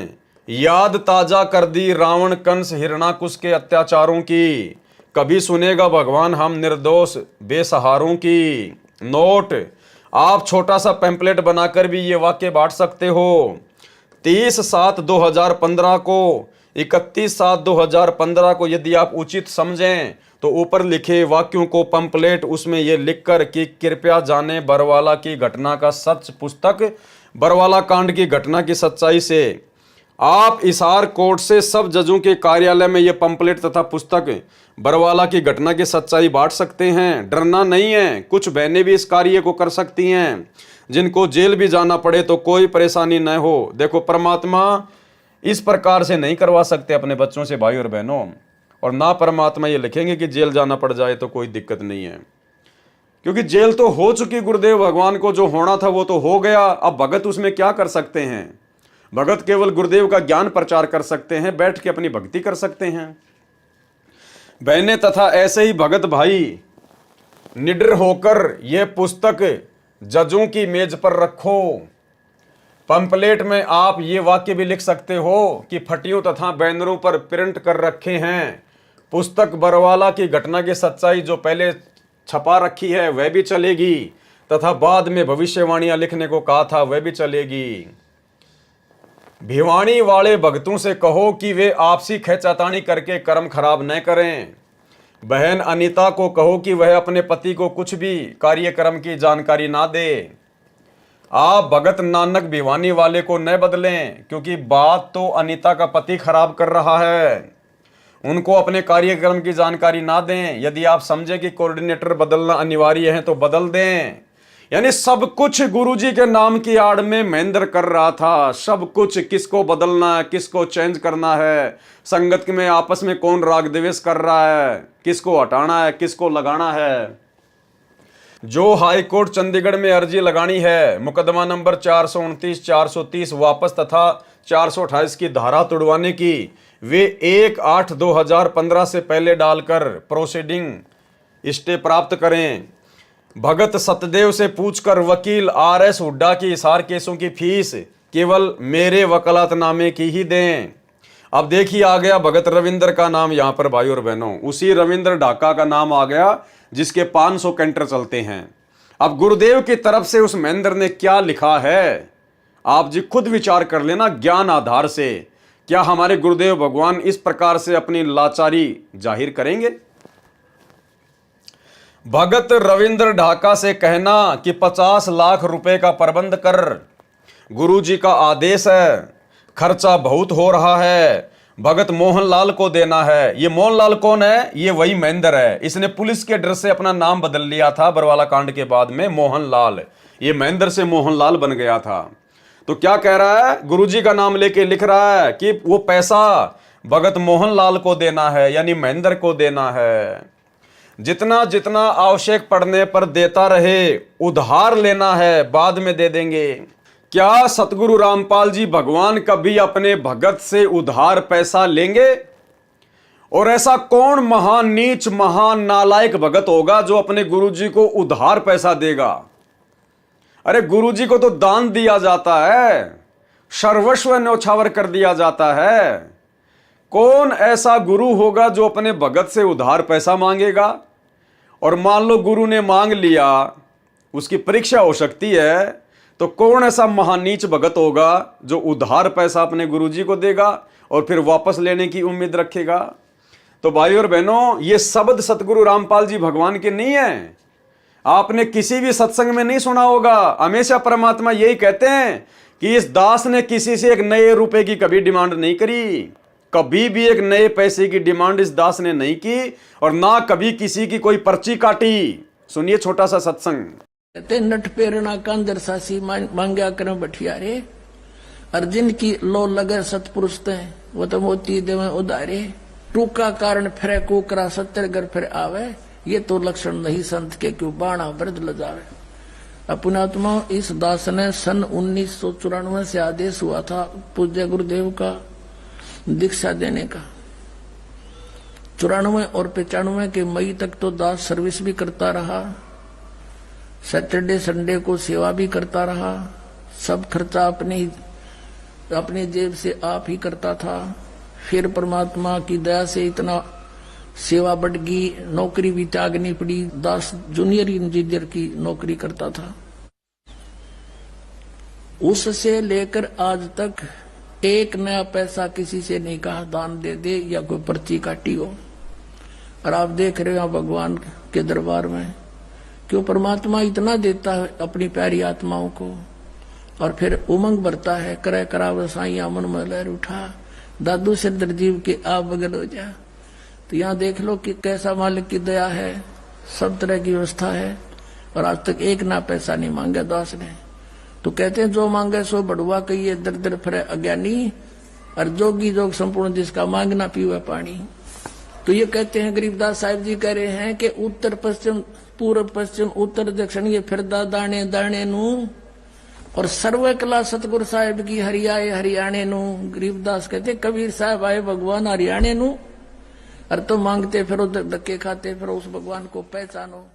याद ताजा कर दी रावण कंस हिरणाकुश के अत्याचारों की, कभी सुनेगा भगवान हम निर्दोष बेसहारों की। नोट, आप छोटा सा पैम्पलेट बनाकर भी ये वाक्य बांट सकते हो। 30/7/2015 को, 31/7/2015 को यदि आप उचित समझें तो ऊपर लिखे वाक्यों को पंपलेट उसमें यह लिखकर कि कृपया जाने बरवाला की घटना का सच, पुस्तक बरवाला कांड की घटना की सच्चाई से आप हिसार कोर्ट से सब जजों के कार्यालय में ये पंपलेट तथा पुस्तक बरवाला की घटना की सच्चाई बांट सकते हैं। डरना नहीं है, कुछ बहनें भी इस कार्य को कर सकती हैं, जिनको जेल भी जाना पड़े तो कोई परेशानी न हो। देखो, परमात्मा इस प्रकार से नहीं करवा सकते अपने बच्चों से भाई और बहनों, और ना परमात्मा ये लिखेंगे कि जेल जाना पड़ जाए तो कोई दिक्कत नहीं है, क्योंकि जेल तो हो चुकी गुरुदेव भगवान को, जो होना था वो तो हो गया। अब भगत उसमें क्या कर सकते हैं? भगत केवल गुरुदेव का ज्ञान प्रचार कर सकते हैं, बैठ के अपनी भक्ति कर सकते हैं। बहनें तथा ऐसे ही भगत भाई, निडर होकर यह पुस्तक जजों की मेज पर रखो। पंपलेट में आप ये वाक्य भी लिख सकते हो कि फटियों तथा बैनरों पर प्रिंट कर रखे हैं। पुस्तक बरवाला की घटना की सच्चाई जो पहले छपा रखी है वह भी चलेगी, तथा बाद में भविष्यवाणियां लिखने को कहा था वह भी चलेगी। भिवानी वाले भक्तों से कहो कि वे आपसी खींचातानी करके कर्म खराब न करें। बहन अनीता को कहो कि वह अपने पति को कुछ भी कार्यक्रम की जानकारी ना दे। आप भगत नानक भिवानी वाले को न बदलें, क्योंकि बात तो अनीता का पति खराब कर रहा है। उनको अपने कार्यक्रम की जानकारी ना दें। यदि आप समझे कि कोऑर्डिनेटर बदलना अनिवार्य है तो बदल दें। यानी सब कुछ गुरुजी के नाम की आड़ में महेंद्र कर रहा था। सब कुछ, किसको बदलना है, किसको चेंज करना है, संगत में आपस में कौन राग द्वेष कर रहा है, किसको हटाना है, किसको लगाना है। जो हाई कोर्ट चंडीगढ़ में अर्जी लगानी है मुकदमा नंबर 429, 430 वापस तथा 428 की धारा तुड़वाने की, वे 1/8/2015 से पहले डालकर प्रोसीडिंग स्टे प्राप्त करें। भगत सतदेव से पूछकर वकील RS हुड्डा की हिसार केसों की फीस केवल मेरे वकालतनामे की ही दें। अब देखिए, आ गया भगत रविंद्र का नाम यहाँ पर भाई और बहनों, उसी रविंद्र ढाका का नाम आ गया जिसके 500 कैंटर चलते हैं। अब गुरुदेव की तरफ से उस महेंद्र ने क्या लिखा है, आप जी खुद विचार कर लेना ज्ञान आधार से। क्या हमारे गुरुदेव भगवान इस प्रकार से अपनी लाचारी जाहिर करेंगे? भगत रविंद्र ढाका से कहना कि 50 लाख रुपए का प्रबंध कर, गुरुजी का आदेश है, खर्चा बहुत हो रहा है, भगत मोहनलाल को देना है। ये मोहनलाल कौन है? ये वही महेंद्र है। इसने पुलिस के डर से अपना नाम बदल लिया था बरवाला कांड के बाद में, मोहनलाल। ये महेंद्र से मोहनलाल बन गया था। तो क्या कह रहा है? गुरुजी का नाम लेके लिख रहा है कि वो पैसा भगत मोहनलाल को देना है, यानी महेंद्र को देना है। जितना जितना आवश्यक पड़ने पर देता रहे, उधार लेना है, बाद में दे देंगे। क्या सतगुरु रामपाल जी भगवान कभी अपने भगत से उधार पैसा लेंगे? और ऐसा कौन महान नीच, महान नालायक भगत होगा जो अपने गुरुजी को उधार पैसा देगा? अरे गुरुजी को तो दान दिया जाता है, सर्वस्व न्यौछावर कर दिया जाता है। कौन ऐसा गुरु होगा जो अपने भगत से उधार पैसा मांगेगा? और मान लो गुरु ने मांग लिया, उसकी परीक्षा हो सकती है, तो कौन ऐसा महानीच भगत होगा जो उधार पैसा अपने गुरुजी को देगा और फिर वापस लेने की उम्मीद रखेगा? तो भाई और बहनों, ये शब्द सतगुरु रामपाल जी भगवान के नहीं है। आपने किसी भी सत्संग में नहीं सुना होगा। हमेशा परमात्मा यही कहते हैं कि इस दास ने किसी से एक नए रुपए की कभी डिमांड नहीं करी। कभी भी एक नए पैसे की डिमांड इस दास ने नहीं की, और ना कभी किसी की कोई पर्ची काटी। सुनिए छोटा सा सत्संग। कहते नट पेरना कांदर सासी मांग्या कर बठियारे, अर्जुन की लो लगे सतपुरुष ते वो तो मोती देवे उदारे, टूका कारण फिरे कुकरा 70 घर फिर आवे, ये तो लक्षण नहीं संत के क्यों बाणा वृद्ध लजावे। अपनात्मा इस दास ने सन 1994 से आदेश हुआ था पूज्य गुरुदेव का दीक्षा देने का। 94 और 95 के मई तक तो दास सर्विस भी करता रहा, सैटरडे संडे को सेवा भी करता रहा, सब खर्चा अपने जेब से आप ही करता था। फिर परमात्मा की दया से इतना सेवा बढ़ गई, नौकरी भी त्यागनी पड़ी। दास जूनियर इंजीनियर की नौकरी करता था। उससे लेकर आज तक एक नया पैसा किसी से नहीं कहा दान दे दे या कोई पर्ची काटी हो। और आप देख रहे हो भगवान के दरबार में क्यों परमात्मा इतना देता है अपनी प्यारी आत्माओं को। और फिर उमंग भरता है, करे कराव साइया मन में लहर उठा, दादू से दरजीव के आप बगल हो जा। तो यहाँ देख लो कि कैसा मालिक की दया है, सब तरह की व्यवस्था है, और आज तक एक ना पैसा नहीं मांगा दास ने। तो कहते हैं जो मांगे सो बढ़ुआ कहिए, दर दर फिरे अज्ञानी, और जोगी जोग संपूर्ण जिसका मांगना पीवे पानी। तो ये कहते हैं गरीबदास साहिब जी कह रहे हैं कि उत्तर पश्चिम पूर्व पश्चिम उत्तर दक्षिण ये फिरदा दाने दाने नू, और सर्व कला सतगुरु साहिब की हरियाए हरियाणे नू। गरीबदास कहते कबीर साहब आए भगवान हरियाणे नू, और तो मांगते फिर उधर धक्के खाते फिर उस भगवान को पहचानो।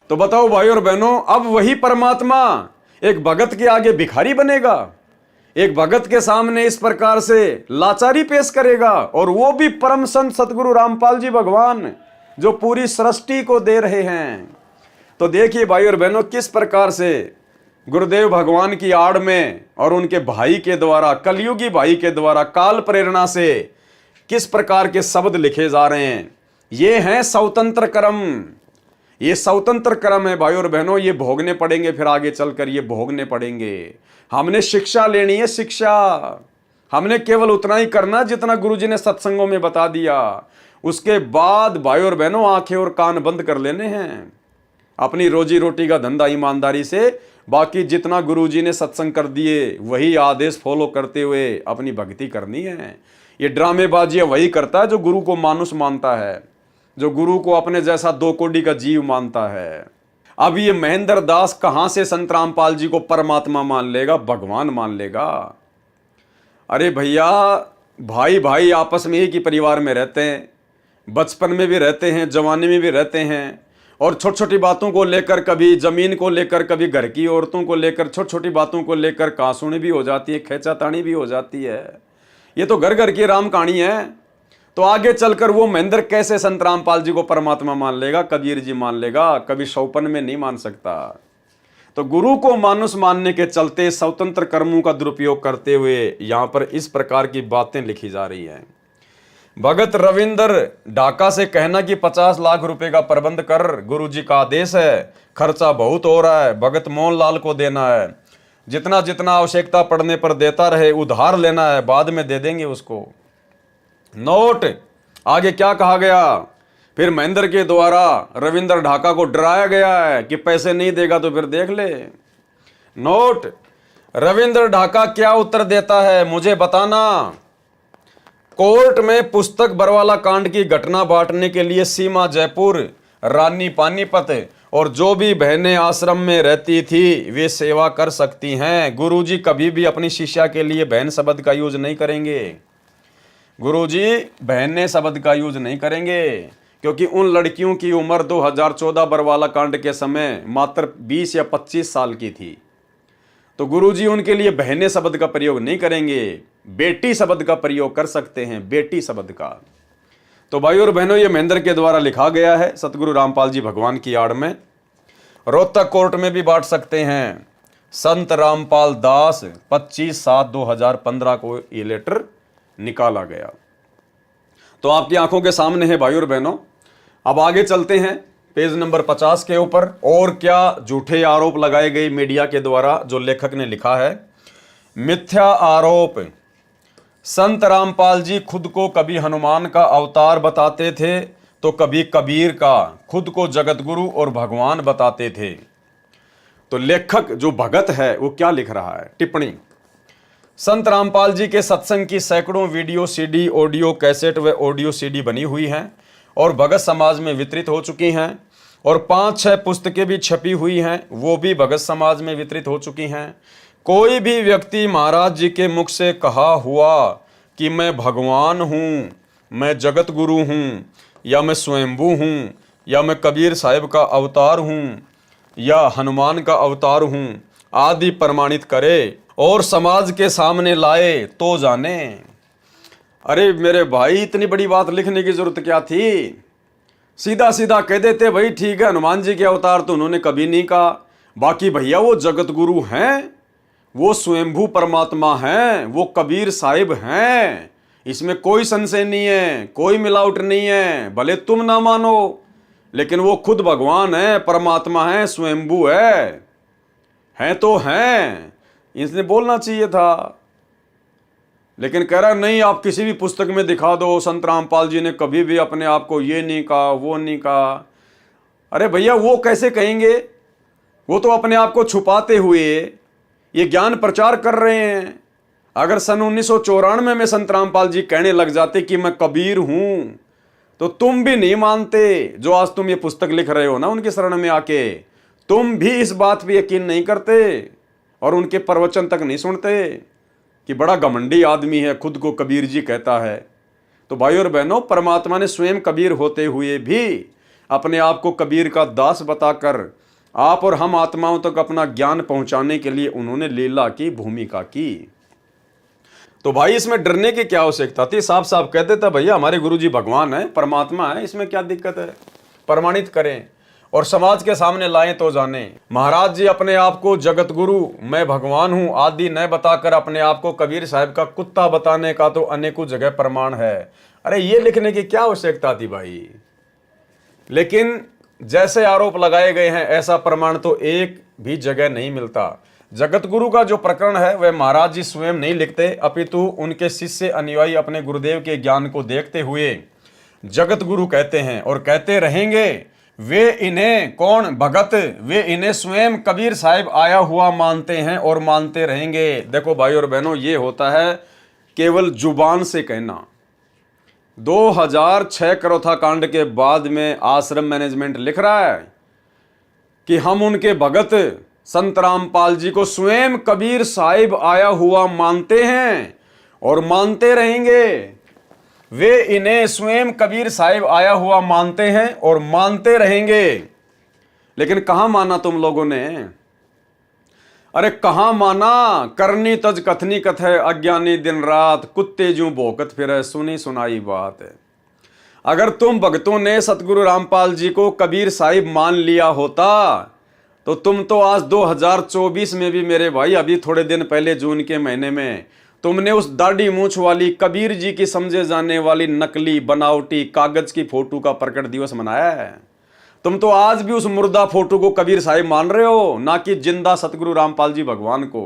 तो बताओ भाई और बहनों, अब वही परमात्मा एक भगत के आगे भिखारी बनेगा, एक भगत के सामने इस प्रकार से लाचारी पेश करेगा, और वो भी परम संत सतगुरु रामपाल जी भगवान जो पूरी सृष्टि को दे रहे हैं। तो देखिए भाई और बहनों, किस प्रकार से गुरुदेव भगवान की आड़ में और उनके भाई के द्वारा, कलयुगी भाई के द्वारा, काल प्रेरणा से किस प्रकार के शब्द लिखे जा रहे हैं। ये हैं स्वतंत्र कर्म, ये स्वतंत्र कर्म है भाई और बहनों, ये भोगने पड़ेंगे, फिर आगे चलकर ये भोगने पड़ेंगे। हमने शिक्षा लेनी है, शिक्षा हमने केवल उतना ही करना जितना गुरुजी ने सत्संगों में बता दिया। उसके बाद भाई और बहनों आंखें और कान बंद कर लेने हैं, अपनी रोजी रोटी का धंधा ईमानदारी से, बाकी जितना गुरुजी ने सत्संग कर दिए वही आदेश फॉलो करते हुए अपनी भक्ति करनी है। ये ड्रामेबाजी वही करता है जो गुरु को मानुष मानता है, जो गुरु को अपने जैसा दो कोड़ी का जीव मानता है। अब ये महेंद्र दास कहां से संत रामपाल जी को परमात्मा मान लेगा, भगवान मान लेगा। अरे भैया, भाई भाई आपस में एक ही परिवार में रहते हैं, बचपन में भी रहते हैं, जवानी में भी रहते हैं, और छोटी छोटी बातों को लेकर, कभी जमीन को लेकर, कभी घर की औरतों को लेकर, छोटी छोटी बातों को लेकर कासूनी भी हो जाती है, खेचातानी भी हो जाती है। ये तो घर घर की राम कहानी है। तो आगे चलकर वो महेंद्र कैसे संत रामपाल जी को परमात्मा मान लेगा, कबीर जी मान लेगा, कभी शौपन में नहीं मान सकता। तो गुरु को मानुष मानने के चलते स्वतंत्र कर्मों का दुरुपयोग करते हुए यहां पर इस प्रकार की बातें लिखी जा रही हैं। भगत रविंद्र ढाका से कहना कि 50 लाख रुपए का प्रबंध कर, गुरुजी का आदेश है, खर्चा बहुत हो रहा है, भगत मोहनलाल को देना है, जितना जितना आवश्यकता पड़ने पर देता रहे, उधार लेना है, बाद में दे देंगे उसको। नोट आगे क्या कहा गया, फिर महेंद्र के द्वारा रविंद्र ढाका को डराया गया है कि पैसे नहीं देगा तो फिर देख ले। नोट, रविंद्र ढाका क्या उत्तर देता है मुझे बताना। कोर्ट में पुस्तक बरवाला कांड की घटना बांटने के लिए सीमा जयपुर, रानी पानीपत और जो भी बहनें आश्रम में रहती थी वे सेवा कर सकती हैं। गुरुजी कभी भी अपनी शिष्या के लिए बहन शब्द का यूज नहीं करेंगे। गुरुजी बहने शब्द का यूज नहीं करेंगे, क्योंकि उन लड़कियों की उम्र 2014 बरवाला कांड के समय मात्र 20 या 25 साल की थी। तो गुरुजी उनके लिए बहने शब्द का प्रयोग नहीं करेंगे, बेटी शब्द का प्रयोग कर सकते हैं, बेटी शब्द का। तो भाई और बहनों, ये महेंद्र के द्वारा लिखा गया है सतगुरु रामपाल जी भगवान की आड़ में। रोहतक कोर्ट में भी बांट सकते हैं। संत रामपाल दास 25/7/2015 को ये लेटर निकाला गया। तो आपकी आंखों के सामने है भाई और बहनों। अब आगे चलते हैं पेज नंबर 50 के ऊपर। और क्या झूठे आरोप लगाए गए मीडिया के द्वारा, जो लेखक ने लिखा है। मिथ्या आरोप। संत रामपाल जी खुद को कभी हनुमान का अवतार बताते थे तो कभी कबीर का, खुद को जगत गुरु और भगवान बताते थे। तो लेखक जो भगत है वो क्या लिख रहा है, टिप्पणी। संत रामपाल जी के सत्संग की सैकड़ों वीडियो सीडी, ऑडियो कैसेट व ऑडियो सीडी बनी हुई हैं और भगत समाज में वितरित हो चुकी हैं, और 5-6 पुस्तकें भी छपी हुई हैं, वो भी भगत समाज में वितरित हो चुकी हैं। कोई भी व्यक्ति महाराज जी के मुख से कहा हुआ कि मैं भगवान हूँ, मैं जगत गुरु हूँ, या मैं स्वयंभू हूँ, या मैं कबीर साहिब का अवतार हूँ, या हनुमान का अवतार हूँ आदि प्रमाणित करे और समाज के सामने लाए तो जाने। अरे मेरे भाई, इतनी बड़ी बात लिखने की जरूरत क्या थी। सीधा सीधा कह देते भाई ठीक है, हनुमान जी के अवतार तो उन्होंने कभी नहीं कहा, बाकी भैया वो जगत गुरु हैं, वो स्वयंभू परमात्मा हैं, वो कबीर साहिब हैं, इसमें कोई संशय नहीं है, कोई मिलावट नहीं है। भले तुम ना मानो, लेकिन वो खुद भगवान है, परमात्मा है, स्वयंभू है तो हैं। इसने बोलना चाहिए था। लेकिन कह रहा नहीं, आप किसी भी पुस्तक में दिखा दो संत रामपाल जी ने कभी भी अपने आप को ये नहीं कहा, वो नहीं कहा। अरे भैया, वो कैसे कहेंगे? वो तो अपने आप को छुपाते हुए ये ज्ञान प्रचार कर रहे हैं। अगर सन 1994 में संत रामपाल जी कहने लग जाते कि मैं कबीर हूं, तो तुम भी नहीं मानते। जो आज तुम ये पुस्तक लिख रहे हो ना उनकी शरण में आके, तुम भी इस बात पे यकीन नहीं करते और उनके प्रवचन तक नहीं सुनते कि बड़ा घमंडी आदमी है, खुद को कबीर जी कहता है। तो भाई और बहनों, परमात्मा ने स्वयं कबीर होते हुए भी अपने आप को कबीर का दास बताकर आप और हम आत्माओं तक अपना ज्ञान पहुंचाने के लिए उन्होंने लीला की भूमिका की। तो भाई, इसमें डरने की क्या आवश्यकता थी? साफ साफ कह देता भैया हमारे गुरुजी भगवान है, परमात्मा है, इसमें क्या दिक्कत है? प्रमाणित करें और समाज के सामने लाएं तो जाने। महाराज जी अपने आप को जगत गुरु, मैं भगवान हूं आदि न बताकर अपने आप को कबीर साहब का कुत्ता बताने का तो अनेकों जगह प्रमाण है। अरे ये लिखने की क्या आवश्यकता थी भाई? लेकिन जैसे आरोप लगाए गए हैं ऐसा प्रमाण तो एक भी जगह नहीं मिलता। जगत गुरु का जो प्रकरण है वह महाराज जी स्वयं नहीं लिखते, अपितु उनके शिष्य अनुयायी अपने गुरुदेव के ज्ञान को देखते हुए जगत गुरु कहते हैं और कहते रहेंगे। वे इन्हें कौन भगत, वे इन्हें स्वयं कबीर साहिब आया हुआ मानते हैं और मानते रहेंगे। देखो भाई और बहनों, ये होता है केवल जुबान से कहना। 2006 करोथा कांड के बाद में आश्रम मैनेजमेंट लिख रहा है कि हम उनके भगत संत रामपाल जी को स्वयं कबीर साहिब आया हुआ मानते हैं और मानते रहेंगे। वे इन्हें स्वयं कबीर साहिब आया हुआ मानते हैं और मानते रहेंगे। लेकिन कहां माना तुम लोगों ने? अरे कहां माना? करनी तज कथनी कथ है, अज्ञानी दिन रात, कुत्ते जूं भौंकत फिरे, सुनी सुनाई बात है। अगर तुम भक्तों ने सतगुरु रामपाल जी को कबीर साहिब मान लिया होता तो तुम तो आज 2024 में भी मेरे भाई, अभी थोड़े दिन पहले जून के महीने में तुमने उस दाढ़ी मूंछ वाली कबीर जी की समझे जाने वाली नकली बनावटी कागज की फोटो का प्रकट दिवस मनाया है। तुम तो आज भी उस मुर्दा फोटो को कबीर साहिब मान रहे हो, ना कि जिंदा सतगुरु रामपाल जी भगवान को।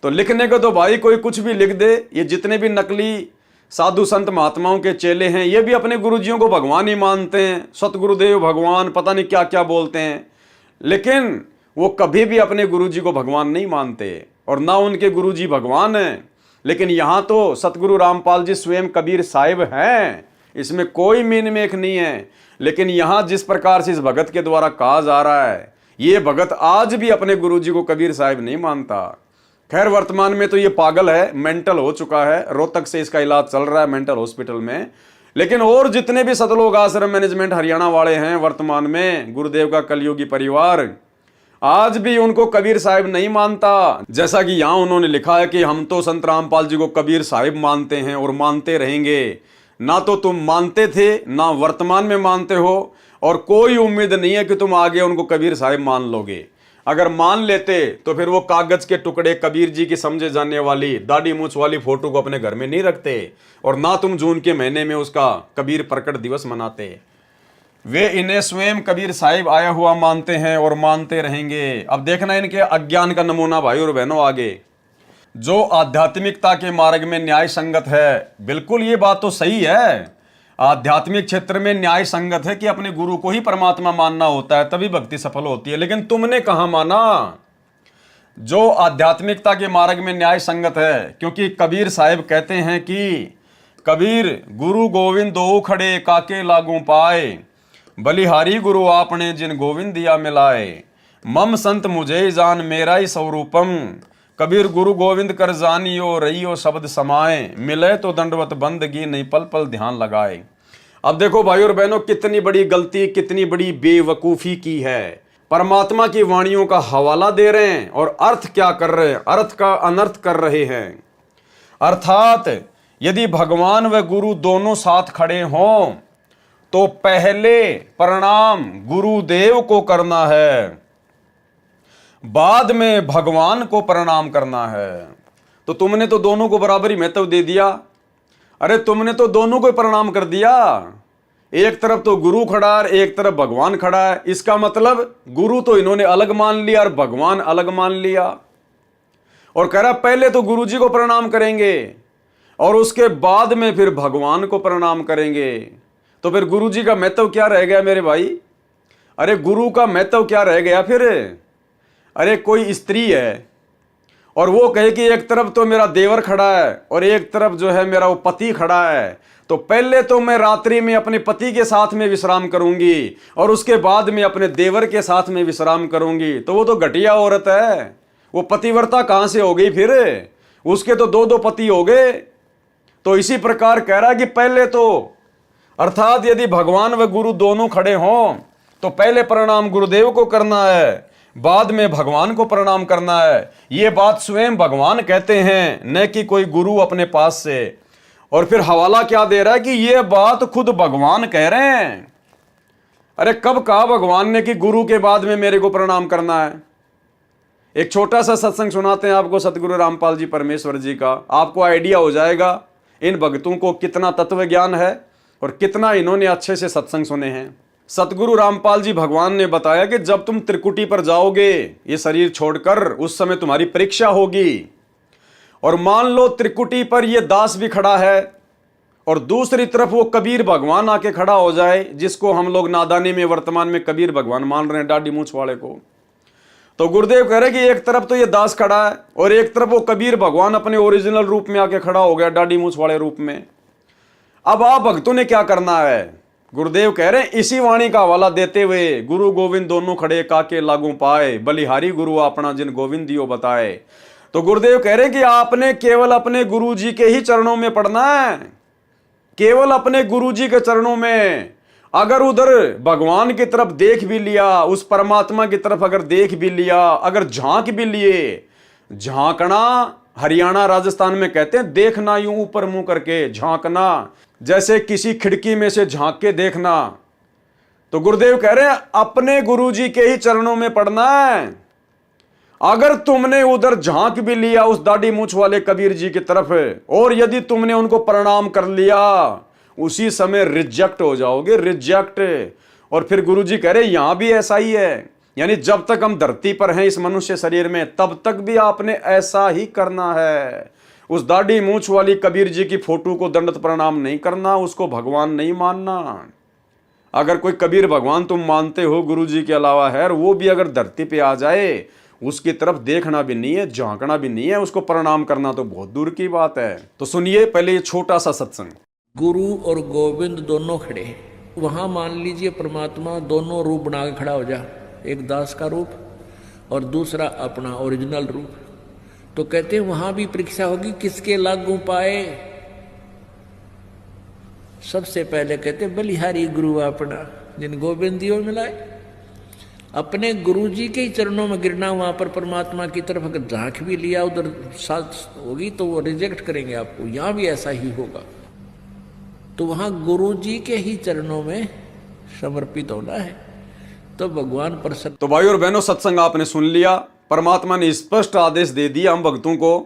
तो लिखने को तो भाई कोई कुछ भी लिख दे। ये जितने भी नकली साधु संत महात्माओं के चेले हैं ये भी अपने गुरुजियों को भगवान ही मानते हैं, सतगुरुदेव भगवान, पता नहीं क्या क्या बोलते हैं, लेकिन वो कभी भी अपने गुरुजी को भगवान नहीं मानते और ना उनके गुरुजी भगवान हैं। लेकिन यहाँ तो सतगुरु रामपाल जी स्वयं कबीर साहिब हैं, इसमें कोई मीन मेख नहीं है। लेकिन यहाँ जिस प्रकार से इस भगत के द्वारा कहा जा रहा है, ये भगत आज भी अपने गुरुजी को कबीर साहिब नहीं मानता। खैर, वर्तमान में तो ये पागल है, मेंटल हो चुका है, रोहतक से इसका इलाज चल रहा है मेंटल हॉस्पिटल में। लेकिन और जितने भी सतलोक आश्रम मैनेजमेंट हरियाणा वाले हैं वर्तमान में, गुरुदेव का कलयुगी परिवार, आज भी उनको कबीर साहिब नहीं मानता। जैसा कि यहां उन्होंने लिखा है कि हम तो संत रामपाल जी को कबीर साहिब मानते हैं और मानते रहेंगे। ना तो तुम मानते थे, ना वर्तमान में मानते हो, और कोई उम्मीद नहीं है कि तुम आगे उनको कबीर साहिब मान लोगे। अगर मान लेते तो फिर वो कागज के टुकड़े कबीर जी की समझे जाने वाली दाढ़ी मूंछ वाली फोटो को अपने घर में नहीं रखते और ना तुम जून के महीने में उसका कबीर प्रकट दिवस मनाते। वे इन्हें स्वयं कबीर साहिब आया हुआ मानते हैं और मानते रहेंगे। अब देखना इनके अज्ञान का नमूना भाई और बहनों आगे। जो आध्यात्मिकता के मार्ग में न्याय संगत है, बिल्कुल ये बात तो सही है, आध्यात्मिक क्षेत्र में न्याय संगत है कि अपने गुरु को ही परमात्मा मानना होता है, तभी भक्ति सफल होती है। लेकिन तुमने कहां माना? जो आध्यात्मिकता के मार्ग में न्याय संगत है, क्योंकि कबीर साहिब कहते हैं कि कबीर गुरु गोविंद दो खड़े काके लागू पाए, बलिहारी गुरु आपने जिन गोविंद दिया मिलाए, मम संत मुझे जान मेरा ही स्वरूपम, कबीर गुरु गोविंद कर जानियो रहियो शब्द समाए, मिले तो दंडवत बंदगी नहीं पल पल ध्यान लगाए। अब देखो भाई और बहनों, कितनी बड़ी गलती, कितनी बड़ी बेवकूफी की है। परमात्मा की वाणियों का हवाला दे रहे हैं और अर्थ क्या कर रहे हैं? अर्थ का अनर्थ कर रहे हैं। अर्थात यदि भगवान व गुरु दोनों साथ खड़े हों तो पहले प्रणाम गुरुदेव को करना है, बाद में भगवान को प्रणाम करना है। तो तुमने तो दोनों को बराबर ही महत्व दे दिया। अरे तुमने तो दोनों को प्रणाम कर दिया। एक तरफ तो गुरु खड़ा है, एक तरफ भगवान खड़ा है। इसका मतलब गुरु तो इन्होंने अलग मान लिया और भगवान अलग मान लिया। और कह रहा पहले तो गुरु जी को प्रणाम करेंगे और उसके बाद में फिर भगवान को प्रणाम करेंगे। तो फिर गुरु जी का महत्व क्या रह गया मेरे भाई? अरे गुरु का महत्व क्या रह गया फिर? अरे कोई स्त्री है और वो कहे कि एक तरफ तो मेरा देवर खड़ा है और एक तरफ जो है मेरा वो पति खड़ा है, तो पहले तो मैं रात्रि में अपने पति के साथ में विश्राम करूंगी और उसके बाद में अपने देवर के साथ में विश्राम करूंगी। तो वो तो घटिया औरत है, वो पतिव्रता कहां से हो गई फिर? उसके तो दो दो पति हो गए। तो इसी प्रकार कह रहा है कि पहले तो, अर्थात यदि भगवान व गुरु दोनों खड़े हों तो पहले प्रणाम गुरुदेव को करना है, बाद में भगवान को प्रणाम करना है। ये बात स्वयं भगवान कहते हैं, न कि कोई गुरु अपने पास से। और फिर हवाला क्या दे रहा है कि ये बात खुद भगवान कह रहे हैं। अरे कब कहा भगवान ने कि गुरु के बाद में मेरे को प्रणाम करना है? एक छोटा सा सत्संग सुनाते हैं आपको सतगुरु रामपाल जी परमेश्वर जी का, आपको आइडिया हो जाएगा इन भक्तों को कितना तत्व ज्ञान है और कितना इन्होंने अच्छे से सत्संग सुने हैं। सतगुरु रामपाल जी भगवान ने बताया कि जब तुम त्रिकुटी पर जाओगे ये शरीर छोड़कर, उस समय तुम्हारी परीक्षा होगी। और मान लो त्रिकुटी पर ये दास भी खड़ा है और दूसरी तरफ वो कबीर भगवान आके खड़ा हो जाए, जिसको हम लोग नादानी में वर्तमान में कबीर भगवान मान रहे हैं, दाढ़ी मूंछ वाले को। तो गुरुदेव कह रहे कि एक तरफ तो ये दास खड़ा है और एक तरफ वो कबीर भगवान अपने ओरिजिनल रूप में आके खड़ा हो गया, दाढ़ी मूंछ वाले रूप में। अब आप भक्तों ने क्या करना है? गुरुदेव कह रहे हैं इसी वाणी का हवाला देते हुए, गुरु गोविंद दोनों खड़े काके लागू पाए, बलिहारी गुरु अपना जिन गोविंद दियो बताए। तो गुरुदेव कह रहे हैं कि आपने केवल अपने गुरु जी के ही चरणों में पड़ना है, केवल अपने गुरु जी के चरणों में। अगर उधर भगवान की तरफ देख भी लिया, उस परमात्मा की तरफ अगर देख भी लिया, अगर झांक भी लिए, झांकना हरियाणा राजस्थान में कहते हैं देखना, यूं ऊपर मुंह करके झांकना, जैसे किसी खिड़की में से झांक के देखना। तो गुरुदेव कह रहे हैं अपने गुरुजी के ही चरणों में पड़ना है। अगर तुमने उधर झांक भी लिया उस दाढ़ी मूंछ वाले कबीर जी की तरफ, और यदि तुमने उनको प्रणाम कर लिया, उसी समय रिजेक्ट हो जाओगे, रिजेक्ट। और फिर गुरुजी कह रहे यहां भी ऐसा ही है, यानी जब तक हम धरती पर हैं इस मनुष्य शरीर में, तब तक भी आपने ऐसा ही करना है। उस दाढ़ी मूंछ वाली कबीर जी की फोटो को दंडवत प्रणाम नहीं करना, उसको भगवान नहीं मानना। अगर कोई कबीर भगवान तुम मानते हो गुरु जी के अलावा है, और वो भी अगर धरती पे आ जाए, उसकी तरफ देखना भी नहीं है, झांकना भी नहीं है, उसको प्रणाम करना तो बहुत दूर की बात है। तो सुनिए पहले ये छोटा सा सत्संग। गुरु और गोविंद दोनों खड़े, वहां मान लीजिए परमात्मा दोनों रूप बना के खड़ा हो जा, एक दास का रूप और दूसरा अपना ओरिजिनल रूप। तो कहते हैं वहां भी परीक्षा होगी, किसके लागू पाए? सबसे पहले कहते बलिहारी गुरु अपना जिन गोविंद दियो मिलाए। अपने गुरु जी के ही चरणों में गिरना, वहां पर परमात्मा की तरफ अगर झांक भी लिया उधर साथ होगी तो वो रिजेक्ट करेंगे आपको। यहां भी ऐसा ही होगा। तो वहां गुरु जी के ही चरणों में समर्पित होना है, तो भगवान प्रसन्न। तो भाई और बहनों, सत्संग आपने सुन लिया। परमात्मा ने स्पष्ट आदेश दे दिया हम भक्तों को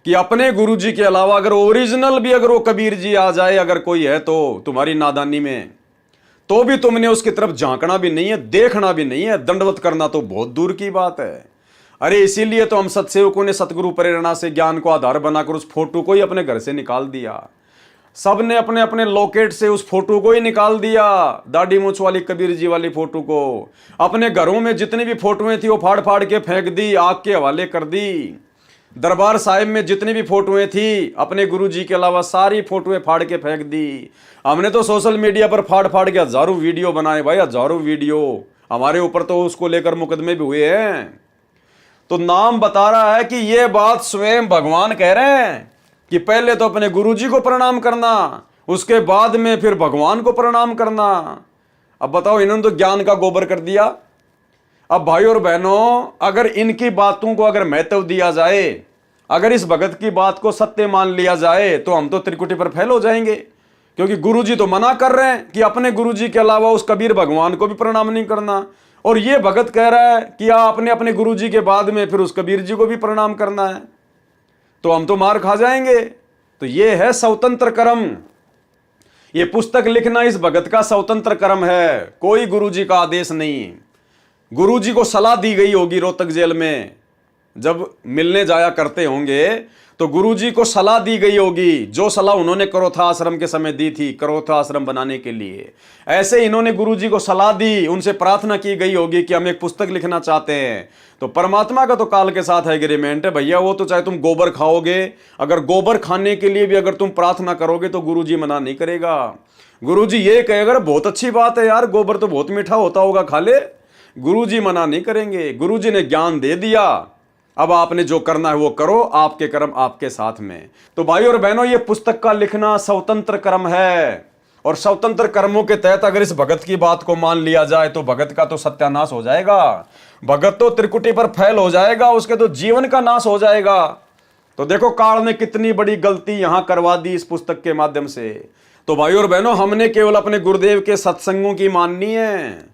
कि अपने गुरु जी के अलावा अगर ओरिजिनल भी अगर वो कबीर जी आ जाए, अगर कोई है तो तुम्हारी नादानी में, तो भी तुमने उसकी तरफ झांकना भी नहीं है, देखना भी नहीं है, दंडवत करना तो बहुत दूर की बात है। अरे इसीलिए तो हम सत्सेवकों ने सतगुरु प्रेरणा से ज्ञान को आधार बनाकर उस फोटो को ही अपने घर से निकाल दिया। सब ने अपने अपने लॉकेट से उस फोटो को ही निकाल दिया, दाढ़ी मूंछ वाली कबीर जी वाली फोटो को। अपने घरों में जितनी भी फोटोएं थी वो फाड़ फाड़ के फेंक दी, आग के हवाले कर दी। दरबार साहिब में जितनी भी फोटोएं थी अपने गुरु जी के अलावा सारी फोटोएं फाड़ के फेंक दी। हमने तो सोशल मीडिया पर फाड़ फाड़ के हजारों वीडियो बनाए भाई, हजारों वीडियो। हमारे ऊपर तो उसको लेकर मुकदमे भी हुए हैं। तो नाम बता रहा है कि ये बात स्वयं भगवान कह रहे हैं कि पहले तो अपने गुरु जी को प्रणाम करना, उसके बाद में फिर भगवान को प्रणाम करना। अब बताओ, इन्होंने तो ज्ञान का गोबर कर दिया। अब भाई और बहनों, अगर इनकी बातों को अगर महत्व दिया जाए, अगर इस भगत की बात को सत्य मान लिया जाए, तो हम तो त्रिकुटी पर फेल हो जाएंगे। क्योंकि गुरुजी तो मना कर रहे हैं कि अपने गुरुजी के अलावा उस कबीर भगवान को भी प्रणाम नहीं करना, और ये भगत कह रहा है कि आपने अपने गुरुजी के बाद में फिर उस कबीर जी को भी प्रणाम करना है। तो हम तो मार खा जाएंगे। तो ये है स्वतंत्र कर्म। ये पुस्तक लिखना इस भगत का स्वतंत्र कर्म है, कोई गुरुजी का आदेश नहीं। गुरुजी को सलाह दी गई होगी रोहतक जेल में जब मिलने जाया करते होंगे तो गुरुजी को सलाह दी गई होगी, जो सलाह उन्होंने करोथा आश्रम के समय दी थी करोथा आश्रम बनाने के लिए, ऐसे इन्होंने गुरुजी को सलाह दी, उनसे प्रार्थना की गई होगी कि हम एक पुस्तक लिखना चाहते हैं। तो परमात्मा का तो काल के साथ एग्रीमेंट है भैया, वो तो चाहे तुम गोबर खाओगे, अगर गोबर खाने के लिए भी अगर तुम प्रार्थना करोगे तो गुरुजी मना नहीं करेगा। गुरुजी ये कहे अगर बहुत अच्छी बात है यार, गोबर तो बहुत मीठा होता होगा, खा ले, गुरुजी मना नहीं करेंगे। गुरुजी ने ज्ञान दे दिया, अब आपने जो करना है वो करो, आपके कर्म आपके साथ में। तो भाई और बहनों, ये पुस्तक का लिखना स्वतंत्र कर्म है, और स्वतंत्र कर्मों के तहत अगर इस भगत की बात को मान लिया जाए तो भगत का तो सत्यानाश हो जाएगा, भगत तो त्रिकुटी पर फैल हो जाएगा, उसके तो जीवन का नाश हो जाएगा। तो देखो काल ने कितनी बड़ी गलती यहां करवा दी इस पुस्तक के माध्यम से। तो भाई और बहनों, हमने केवल अपने गुरुदेव के सत्संगों की माननी है।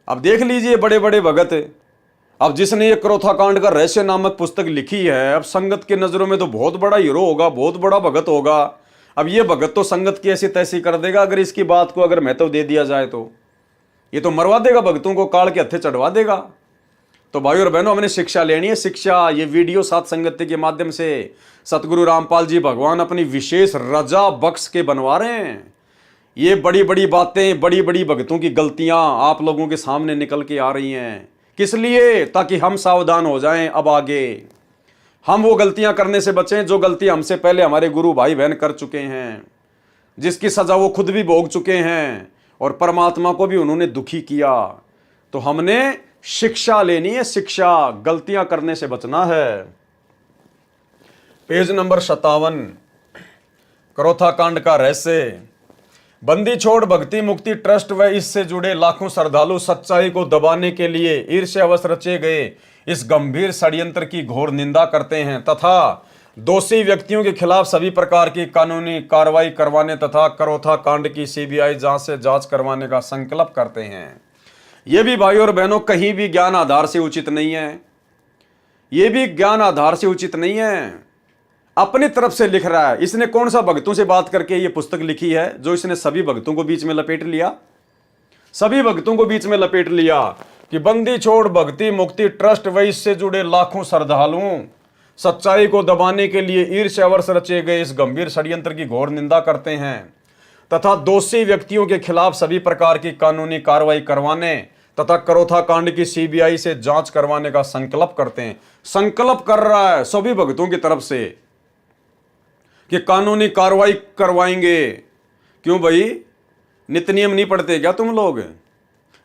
अब देख लीजिए बड़े बड़े भगत, अब जिसने ये करोथा कांड का रहस्य नामक पुस्तक लिखी है, अब संगत की नजरों में तो बहुत बड़ा हीरो होगा, बहुत बड़ा भगत होगा। अब ये भगत तो संगत की ऐसी तैसी कर देगा, अगर इसकी बात को अगर महत्व दे दिया जाए तो ये तो मरवा देगा भक्तों को, काल के हत्थे चढ़वा देगा। तो भाई और बहनों, हमने शिक्षा लेनी है, शिक्षा। ये वीडियो सात संगति के माध्यम से सतगुरु रामपाल जी भगवान अपनी विशेष रजा बख्श के बनवा रहे हैं। ये बड़ी बड़ी बातें, बड़ी बड़ी भक्तों की गलतियां आप लोगों के सामने निकल के आ रही हैं। किस लिए? ताकि हम सावधान हो जाएं, अब आगे हम वो गलतियां करने से बचें जो गलती हमसे पहले हमारे गुरु भाई बहन कर चुके हैं, जिसकी सजा वो खुद भी भोग चुके हैं और परमात्मा को भी उन्होंने दुखी किया। तो हमने शिक्षा लेनी है, शिक्षा, गलतियां करने से बचना है। पेज नंबर 57, करोथा कांड का रहस्य। बंदी छोड़ भक्ति मुक्ति ट्रस्ट व इससे जुड़े लाखों श्रद्धालु सच्चाई को दबाने के लिए ईर्ष्यावश रचे गए इस गंभीर षड्यंत्र की घोर निंदा करते हैं तथा दोषी व्यक्तियों के खिलाफ सभी प्रकार की कानूनी कार्रवाई करवाने तथा करोथा कांड की सीबीआई जांच से जांच करवाने का संकल्प करते हैं। ये भी भाई और बहनों कहीं भी ज्ञान आधार से उचित नहीं है, ये भी ज्ञान आधार से उचित नहीं है, अपनी तरफ से लिख रहा है। इसने कौन सा भक्तों से बात करके ये पुस्तक लिखी है जो इसने सभी भक्तों को बीच में लपेट लिया, सभी भक्तों को बीच में लपेट लिया कि बंदी छोड़ भक्ति मुक्ति ट्रस्ट व इससे जुड़े लाखों श्रद्धालुओं सच्चाई को दबाने के लिए ईर्ष्यावश रचे गए इस गंभीर षड्यंत्र की घोर निंदा करते हैं तथा दोषी व्यक्तियों के खिलाफ सभी प्रकार की कानूनी कार्रवाई करवाने तथा करोथा कांड की सीबीआई से जांच करवाने का संकल्प करते हैं। संकल्प कर रहा है सभी भक्तों की तरफ से कि कानूनी कार्रवाई करवाएंगे। क्यों भाई, नित्य नियम नहीं पढ़ते क्या तुम लोग?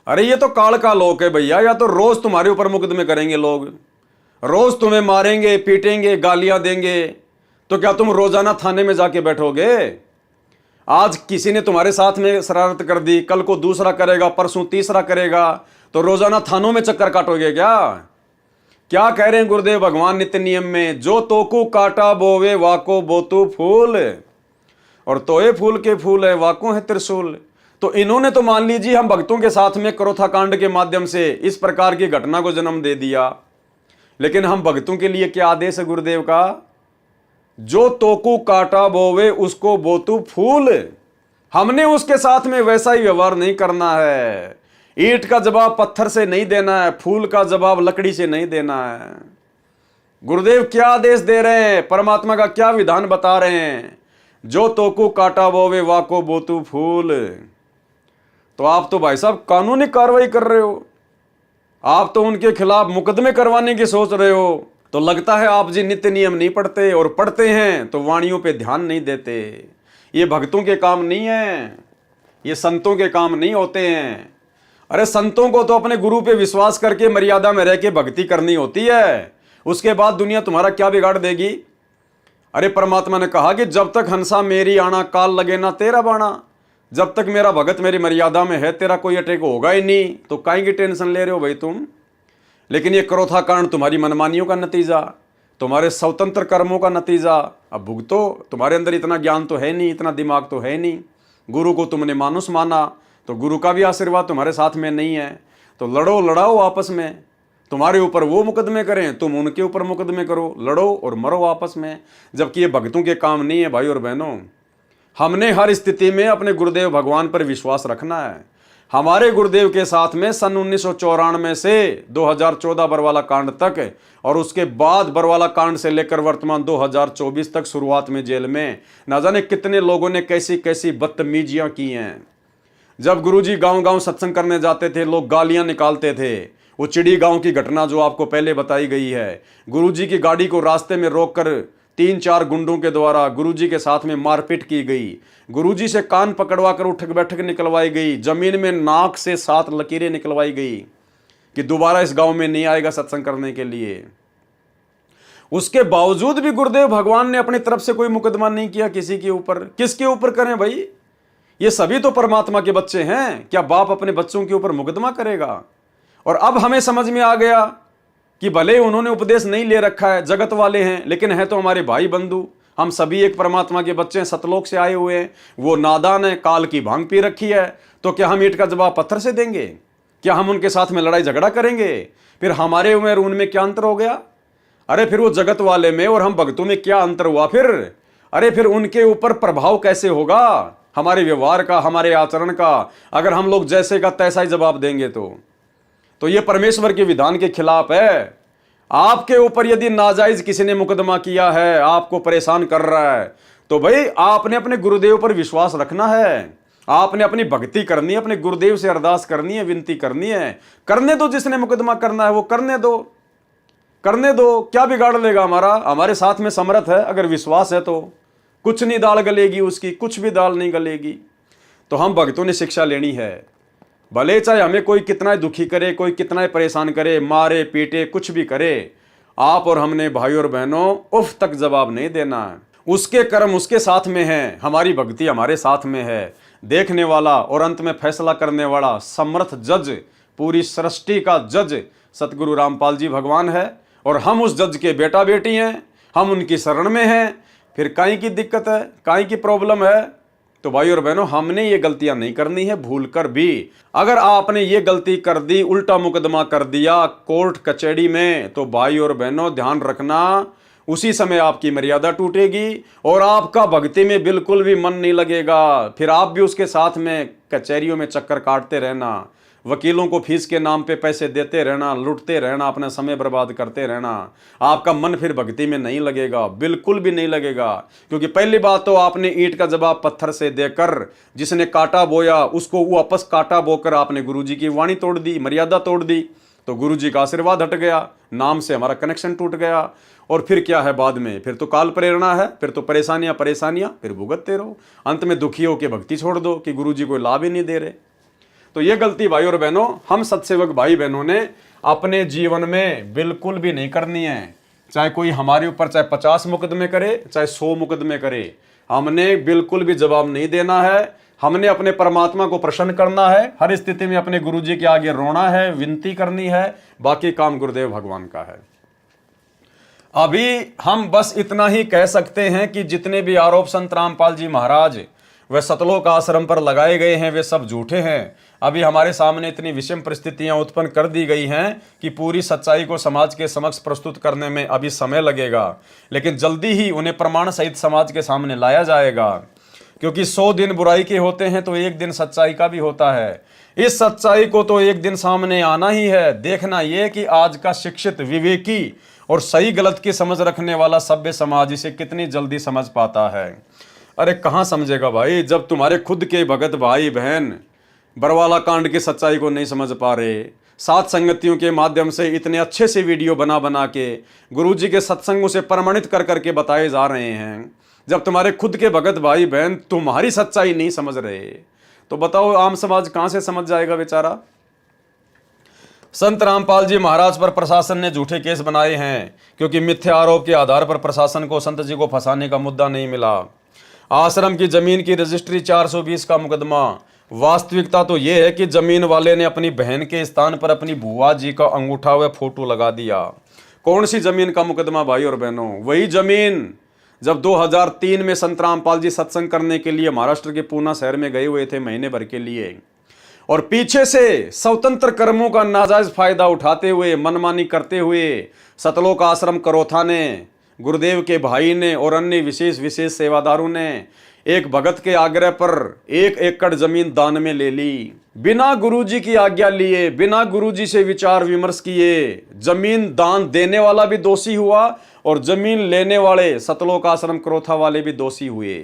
अरे ये तो काल का लोक है भैया, या तो रोज तुम्हारे ऊपर मुकदमे करेंगे लोग, रोज तुम्हें मारेंगे पीटेंगे गालियां देंगे, तो क्या तुम रोजाना थाने में जाके बैठोगे? आज किसी ने तुम्हारे साथ में शरारत कर दी, कल को दूसरा करेगा, परसों तीसरा करेगा, तो रोजाना थानों में चक्कर काटोगे क्या? क्या कह रहे हैं गुरुदेव भगवान नित्य नियम में? जो तोकू काटा बोवे वाको बोतु फूल, और तोए फूल के फूल है वाको है त्रिशूल। तो इन्होंने तो मान लीजिए हम भक्तों के साथ में करोथा कांड के माध्यम से इस प्रकार की घटना को जन्म दे दिया, लेकिन हम भक्तों के लिए क्या आदेश है गुरुदेव का? जो तोकू काटा बोवे उसको बोतु फूल। हमने उसके साथ में वैसा ही व्यवहार नहीं करना है। ईंट का जवाब पत्थर से नहीं देना है, फूल का जवाब लकड़ी से नहीं देना है। गुरुदेव क्या आदेश दे रहे हैं, परमात्मा का क्या विधान बता रहे हैं? जो तोकू काटा बोवे वाको बोतु फूल। तो आप तो भाई साहब कानूनी कार्रवाई कर रहे हो, आप तो उनके खिलाफ मुकदमे करवाने की सोच रहे हो। तो लगता है आप जी नित्य नियम नहीं पढ़ते, और पढ़ते हैं तो वाणियों पे ध्यान नहीं देते। ये भक्तों के काम नहीं है, ये संतों के काम नहीं होते हैं। अरे संतों को तो अपने गुरु पे विश्वास करके मर्यादा में रह के भक्ति करनी होती है, उसके बाद दुनिया तुम्हारा क्या बिगाड़ देगी? अरे परमात्मा ने कहा कि जब तक हंसा मेरी आना काल लगे ना तेरा बाणा। जब तक मेरा भगत मेरी मर्यादा में है तेरा कोई अटैक होगा ही नहीं, तो काहे की टेंशन ले रहे हो भाई तुम? लेकिन ये करोथा कांड तुम्हारी मनमानियों का नतीजा, तुम्हारे स्वतंत्र कर्मों का नतीजा। अब भुगतो, तुम्हारे अंदर इतना ज्ञान तो है नहीं, इतना दिमाग तो है नहीं। गुरु को तुमने मानुष माना, तो गुरु का भी आशीर्वाद तुम्हारे साथ में नहीं है। तो लड़ो लड़ाओ आपस में, तुम्हारे ऊपर वो मुकदमे करें, तुम उनके ऊपर मुकदमे करो, लड़ो और मरो आपस में। जबकि ये भक्तों के काम नहीं है भाई और बहनों। हमने हर स्थिति में अपने गुरुदेव भगवान पर विश्वास रखना है, हमारे गुरुदेव के साथ में सन 1994 से 2014 बरवाला कांड तक और उसके बाद बरवाला कांड से लेकर वर्तमान 2024 तक शुरुआत में जेल में ना जाने कितने लोगों ने कैसी कैसी बदतमीजियां की हैं। जब गुरुजी गांव-गांव सत्संग करने जाते थे, लोग गालियां निकालते थे। वो चिड़ी गांव की घटना जो आपको पहले बताई गई है, गुरुजी की गाड़ी को रास्ते में रोककर 3-4 गुंडों के द्वारा गुरुजी के साथ में मारपीट की गई। गुरुजी से कान पकड़वा कर उठक बैठक निकलवाई गई। जमीन में नाक से 7 लकीरें निकलवाई गई कि दोबारा इस गांव में नहीं आएगा सत्संग करने के लिए। उसके बावजूद भी गुरुदेव भगवान ने अपनी तरफ से कोई मुकदमा नहीं किया किसी के ऊपर। किसके ऊपर करें भाई? ये सभी तो परमात्मा के बच्चे हैं। क्या बाप अपने बच्चों के ऊपर मुकदमा करेगा? और अब हमें समझ में आ गया कि भले उन्होंने उपदेश नहीं ले रखा है, जगत वाले हैं, लेकिन है तो हमारे भाई बंधु। हम सभी एक परमात्मा के बच्चे हैं, सतलोक से आए हुए हैं। वो नादान है, काल की भांग पी रखी है, तो क्या हम ईंट का जवाब पत्थर से देंगे? क्या हम उनके साथ में लड़ाई झगड़ा करेंगे? फिर हमारे में और उनमें क्या अंतर हो गया? अरे फिर वो जगत वाले में और हम भक्तों में क्या अंतर हुआ फिर? अरे फिर उनके ऊपर प्रभाव कैसे होगा हमारे व्यवहार का, हमारे आचरण का, अगर हम लोग जैसे का तैसा ही जवाब देंगे तो ये परमेश्वर के विधान के खिलाफ है। आपके ऊपर यदि नाजायज किसी ने मुकदमा किया है, आपको परेशान कर रहा है, तो भाई आपने अपने गुरुदेव पर विश्वास रखना है। आपने अपनी भक्ति करनी है, अपने गुरुदेव से अरदास करनी है, विनती करनी है। करने दो, जिसने मुकदमा करना है वो करने दो, करने दो। क्या बिगाड़ लेगा हमारा? हमारे साथ में समर्थ है, अगर विश्वास है तो कुछ नहीं दाल गलेगी उसकी, कुछ भी दाल नहीं गलेगी। तो हम भक्तों ने शिक्षा लेनी है। भले चाहे हमें कोई कितना ही दुखी करे, कोई कितना ही परेशान करे, मारे पीटे, कुछ भी करे, आप और हमने भाई और बहनों उफ तक जवाब नहीं देना है। उसके कर्म उसके साथ में है, हमारी भक्ति हमारे साथ में है। देखने वाला और अंत में फैसला करने वाला समर्थ जज, पूरी सृष्टि का जज सतगुरु रामपाल जी भगवान है और हम उस जज के बेटा बेटी हैं। हम उनकी शरण में हैं। फिर काई की दिक्कत है, काई की प्रॉब्लम है? तो भाई और बहनों, हमने ये गलतियां नहीं करनी है भूल कर भी। अगर आपने ये गलती कर दी, उल्टा मुकदमा कर दिया कोर्ट कचहरी में, तो भाई और बहनों ध्यान रखना, उसी समय आपकी मर्यादा टूटेगी और आपका भक्ति में बिल्कुल भी मन नहीं लगेगा। फिर आप भी उसके साथ में कचहरियों में चक्कर काटते रहना, वकीलों को फीस के नाम पे पैसे देते रहना, लुटते रहना, अपना समय बर्बाद करते रहना। आपका मन फिर भक्ति में नहीं लगेगा, बिल्कुल भी नहीं लगेगा। क्योंकि पहली बात तो आपने ईंट का जवाब पत्थर से देकर, जिसने कांटा बोया उसको वापस कांटा बोकर आपने गुरुजी की वाणी तोड़ दी, मर्यादा तोड़ दी, तो गुरुजी का आशीर्वाद हट गया, नाम से हमारा कनेक्शन टूट गया। और फिर क्या है बाद में? फिर तो काल प्रेरणा है, फिर तो परेशानियां फिर भुगतते रहो। अंत में दुखी होकर भक्ति छोड़ दो कि गुरुजी कोई लाभ ही नहीं दे रहे। तो ये गलती भाई और बहनों, हम सत्सेवक भाई बहनों ने अपने जीवन में बिल्कुल भी नहीं करनी है। चाहे कोई हमारे ऊपर चाहे 50 मुकदमे करे, चाहे 100 मुकदमे करे, हमने बिल्कुल भी जवाब नहीं देना है। हमने अपने परमात्मा को प्रसन्न करना है। हर स्थिति में अपने गुरुजी के आगे रोना है, विनती करनी है। बाकी काम गुरुदेव भगवान का है। अभी हम बस इतना ही कह सकते हैं कि जितने भी आरोप संत रामपाल जी महाराज वे सतलोक आश्रम पर लगाए गए हैं, वे सब झूठे हैं। अभी हमारे सामने इतनी विषम परिस्थितियां उत्पन्न कर दी गई हैं कि पूरी सच्चाई को समाज के समक्ष प्रस्तुत करने में अभी समय लगेगा, लेकिन जल्दी ही उन्हें प्रमाण सहित समाज के सामने लाया जाएगा। क्योंकि 100 दिन बुराई के होते हैं तो एक दिन सच्चाई का भी होता है। इस सच्चाई को तो एक दिन सामने आना ही है। देखना यह कि आज का शिक्षित, विवेकी और सही गलत की समझ रखने वाला सभ्य समाज इसे कितनी जल्दी समझ पाता है। अरे कहाँ समझेगा भाई, जब तुम्हारे खुद के भगत भाई बहन बरवाला कांड की सच्चाई को नहीं समझ पा रहे। सात संगतियों के माध्यम से इतने अच्छे से वीडियो बना बना के गुरुजी के सत्संगों से प्रमाणित कर करके बताए जा रहे हैं। जब तुम्हारे खुद के भगत भाई बहन तुम्हारी सच्चाई नहीं समझ रहे, तो बताओ आम समाज कहाँ से समझ जाएगा बेचारा। संत रामपाल जी महाराज पर प्रशासन ने झूठे केस बनाए हैं, क्योंकि मिथ्या आरोप के आधार पर प्रशासन को संत जी को फंसाने का मुद्दा नहीं मिला। आश्रम की जमीन की रजिस्ट्री 420 का मुकदमा। वास्तविकता तो यह है कि जमीन वाले ने अपनी बहन के स्थान पर अपनी बुआ जी का अंगूठा व फोटो लगा दिया। कौन सी जमीन का मुकदमा भाई और बहनों? वही जमीन जब 2003 में संत रामपाल जी सत्संग करने के लिए महाराष्ट्र के पूना शहर में गए हुए थे महीने भर के लिए, और पीछे से स्वतंत्र कर्मों का नाजायज फायदा उठाते हुए, मनमानी करते हुए सतलोक आश्रम करोथा ने, गुरुदेव के भाई ने और अन्य विशेष सेवादारों ने एक भगत के आग्रह पर 1 एकड़ जमीन दान में ले ली, बिना गुरुजी की आज्ञा लिए, बिना गुरुजी से विचार विमर्श किए। जमीन दान देने वाला भी दोषी हुआ और जमीन लेने वाले सतलोक आश्रम क्रोथा वाले भी दोषी हुए।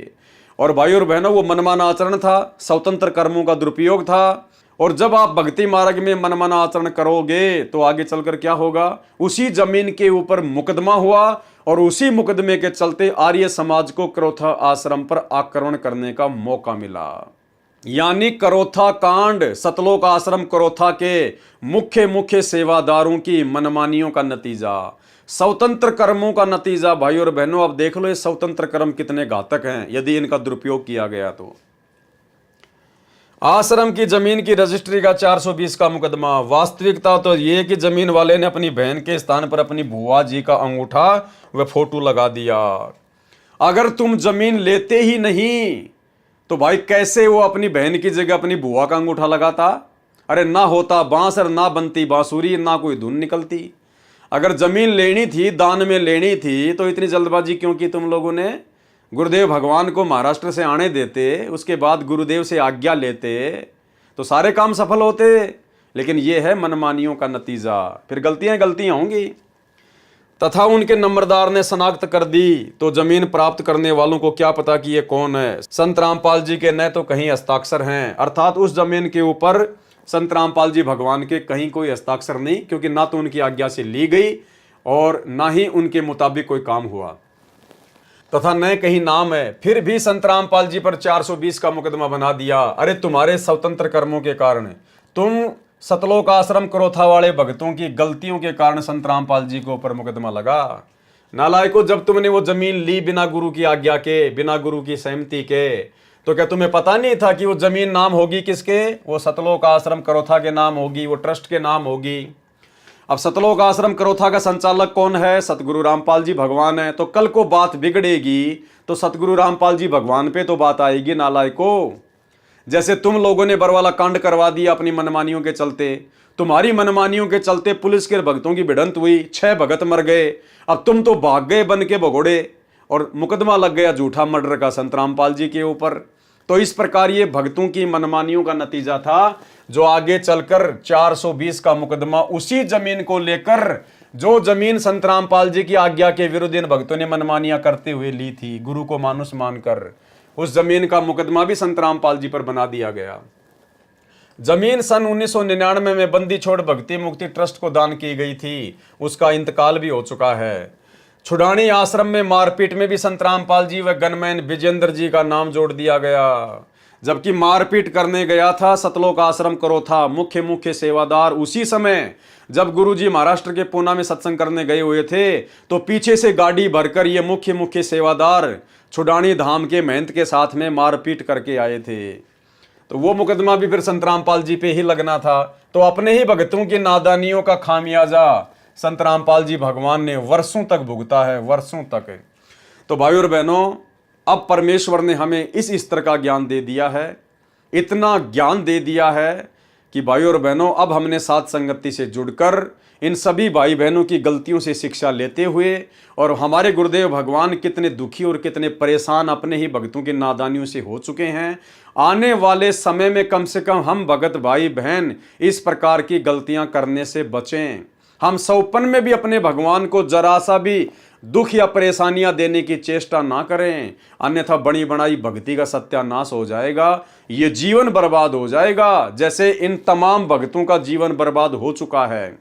और भाई और बहनों, वो मनमाना आचरण था, स्वतंत्र कर्मों का दुरुपयोग था। और जब आप भक्ति मार्ग में मनमाना आचरण करोगे तो आगे चलकर क्या होगा? उसी जमीन के ऊपर मुकदमा हुआ और उसी मुकदमे के चलते आर्य समाज को क्रोथा आश्रम पर आक्रमण करने का मौका मिला। यानी क्रोथा कांड सतलोक आश्रम क्रोथा के मुख्य सेवादारों की मनमानियों का नतीजा, स्वतंत्र कर्मों का नतीजा। भाई और बहनों, अब देख लो ये स्वतंत्र कर्म कितने घातक हैं यदि इनका दुरुपयोग किया गया तो। आश्रम की जमीन की रजिस्ट्री का 420 का मुकदमा। वास्तविकता तो ये कि जमीन वाले ने अपनी बहन के स्थान पर अपनी बुआ जी का अंगूठा व फोटो लगा दिया। अगर तुम जमीन लेते ही नहीं तो भाई कैसे वो अपनी बहन की जगह अपनी बुआ का अंगूठा लगाता? अरे ना होता बांस और ना बनती बांसुरी, ना कोई धुन निकलती। अगर जमीन लेनी थी, दान में लेनी थी, तो इतनी जल्दबाजी क्यों की तुम लोगों ने? गुरुदेव भगवान को महाराष्ट्र से आने देते, उसके बाद गुरुदेव से आज्ञा लेते तो सारे काम सफल होते। लेकिन यह है मनमानियों का नतीजा। फिर गलतियां होंगी। तथा उनके नंबरदार ने शनाख्त कर दी तो जमीन प्राप्त करने वालों को क्या पता कि ये कौन है। संत रामपाल जी के न तो कहीं हस्ताक्षर हैं, अर्थात उस जमीन के ऊपर संत रामपाल जी भगवान के कहीं कोई हस्ताक्षर नहीं, क्योंकि ना तो उनकी आज्ञा से ली गई और ना ही उनके मुताबिक कोई काम हुआ, तथा न कहीं नाम है। फिर भी संत रामपाल जी पर 420 का मुकदमा बना दिया। अरे तुम्हारे स्वतंत्र कर्मों के कारण, तुम सतलोक आश्रम क्रोथा वाले भक्तों की गलतियों के कारण संत रामपाल जी के ऊपर मुकदमा लगा। नालायकों, जब तुमने वो जमीन ली बिना गुरु की आज्ञा के, बिना गुरु की सहमति के, तो क्या तुम्हें पता नहीं था कि वो जमीन नाम होगी किसके? वो सतलोक आश्रम क्रोथा के नाम होगी, वो ट्रस्ट के नाम होगी। अब सतलोक आश्रम क्रोथा का संचालक कौन है? सतगुरु रामपाल जी भगवान है। तो कल को बात बिगड़ेगी तो सतगुरु रामपाल जी भगवान पे तो बात आएगी नालायकों। जैसे तुम लोगों ने बरवाला कांड करवा दिया अपनी मनमानियों के चलते। तुम्हारी मनमानियों के चलते पुलिस के भक्तों की भिड़ंत हुई, 6 भगत मर गए। अब तुम तो भाग गए बन के भगोड़े और मुकदमा लग गया झूठा मर्डर का संत रामपाल जी के ऊपर। तो इस प्रकार ये भक्तों की मनमानियों का नतीजा था, जो आगे चलकर 420 का मुकदमा उसी जमीन को लेकर, जो जमीन संत रामपाल जी की आज्ञा के विरुद्ध इन भक्तों ने मनमानियां करते हुए ली थी, गुरु को मानुष मानकर, उस जमीन का मुकदमा भी संत रामपाल जी पर बना दिया गया। जमीन सन 1999 में बंदी छोड़ भक्ति मुक्ति ट्रस्ट को दान की गई थी, उसका इंतकाल भी हो चुका है। छुड़ानी आश्रम में मारपीट में भी संत रामपाल जी व गनमैन विजेंद्र जी का नाम जोड़ दिया गया। जबकि मारपीट करने गया था सतलोक आश्रम क्रोथा मुख्य सेवादार, उसी समय जब गुरुजी महाराष्ट्र के पूना में सत्संग करने गए हुए थे, तो पीछे से गाड़ी भरकर ये मुख्य सेवादार छुड़ानी धाम के महंत के साथ में मारपीट करके आए थे। तो वो मुकदमा भी फिर संत रामपाल जी पे ही लगना था। तो अपने ही भक्तों की नादानियों का खामियाजा संत रामपाल जी भगवान ने वर्षों तक भुगता है, वर्षों तक। तो भाइयों और बहनों, अब परमेश्वर ने हमें इस स्तर का ज्ञान दे दिया है, इतना ज्ञान दे दिया है कि भाइयों और बहनों, अब हमने साथ संगति से जुड़कर इन सभी भाई बहनों की गलतियों से शिक्षा लेते हुए, और हमारे गुरुदेव भगवान कितने दुखी और कितने परेशान अपने ही भक्तों की नादानियों से हो चुके हैं, आने वाले समय में कम से कम हम भगत भाई बहन इस प्रकार की गलतियां करने से बचें। हम सौपन में भी अपने भगवान को जरा सा भी दुख या परेशानियां देने की चेष्टा ना करें, अन्यथा बड़ी बनाई भक्ति का सत्यानाश हो जाएगा, ये जीवन बर्बाद हो जाएगा, जैसे इन तमाम भक्तों का जीवन बर्बाद हो चुका है।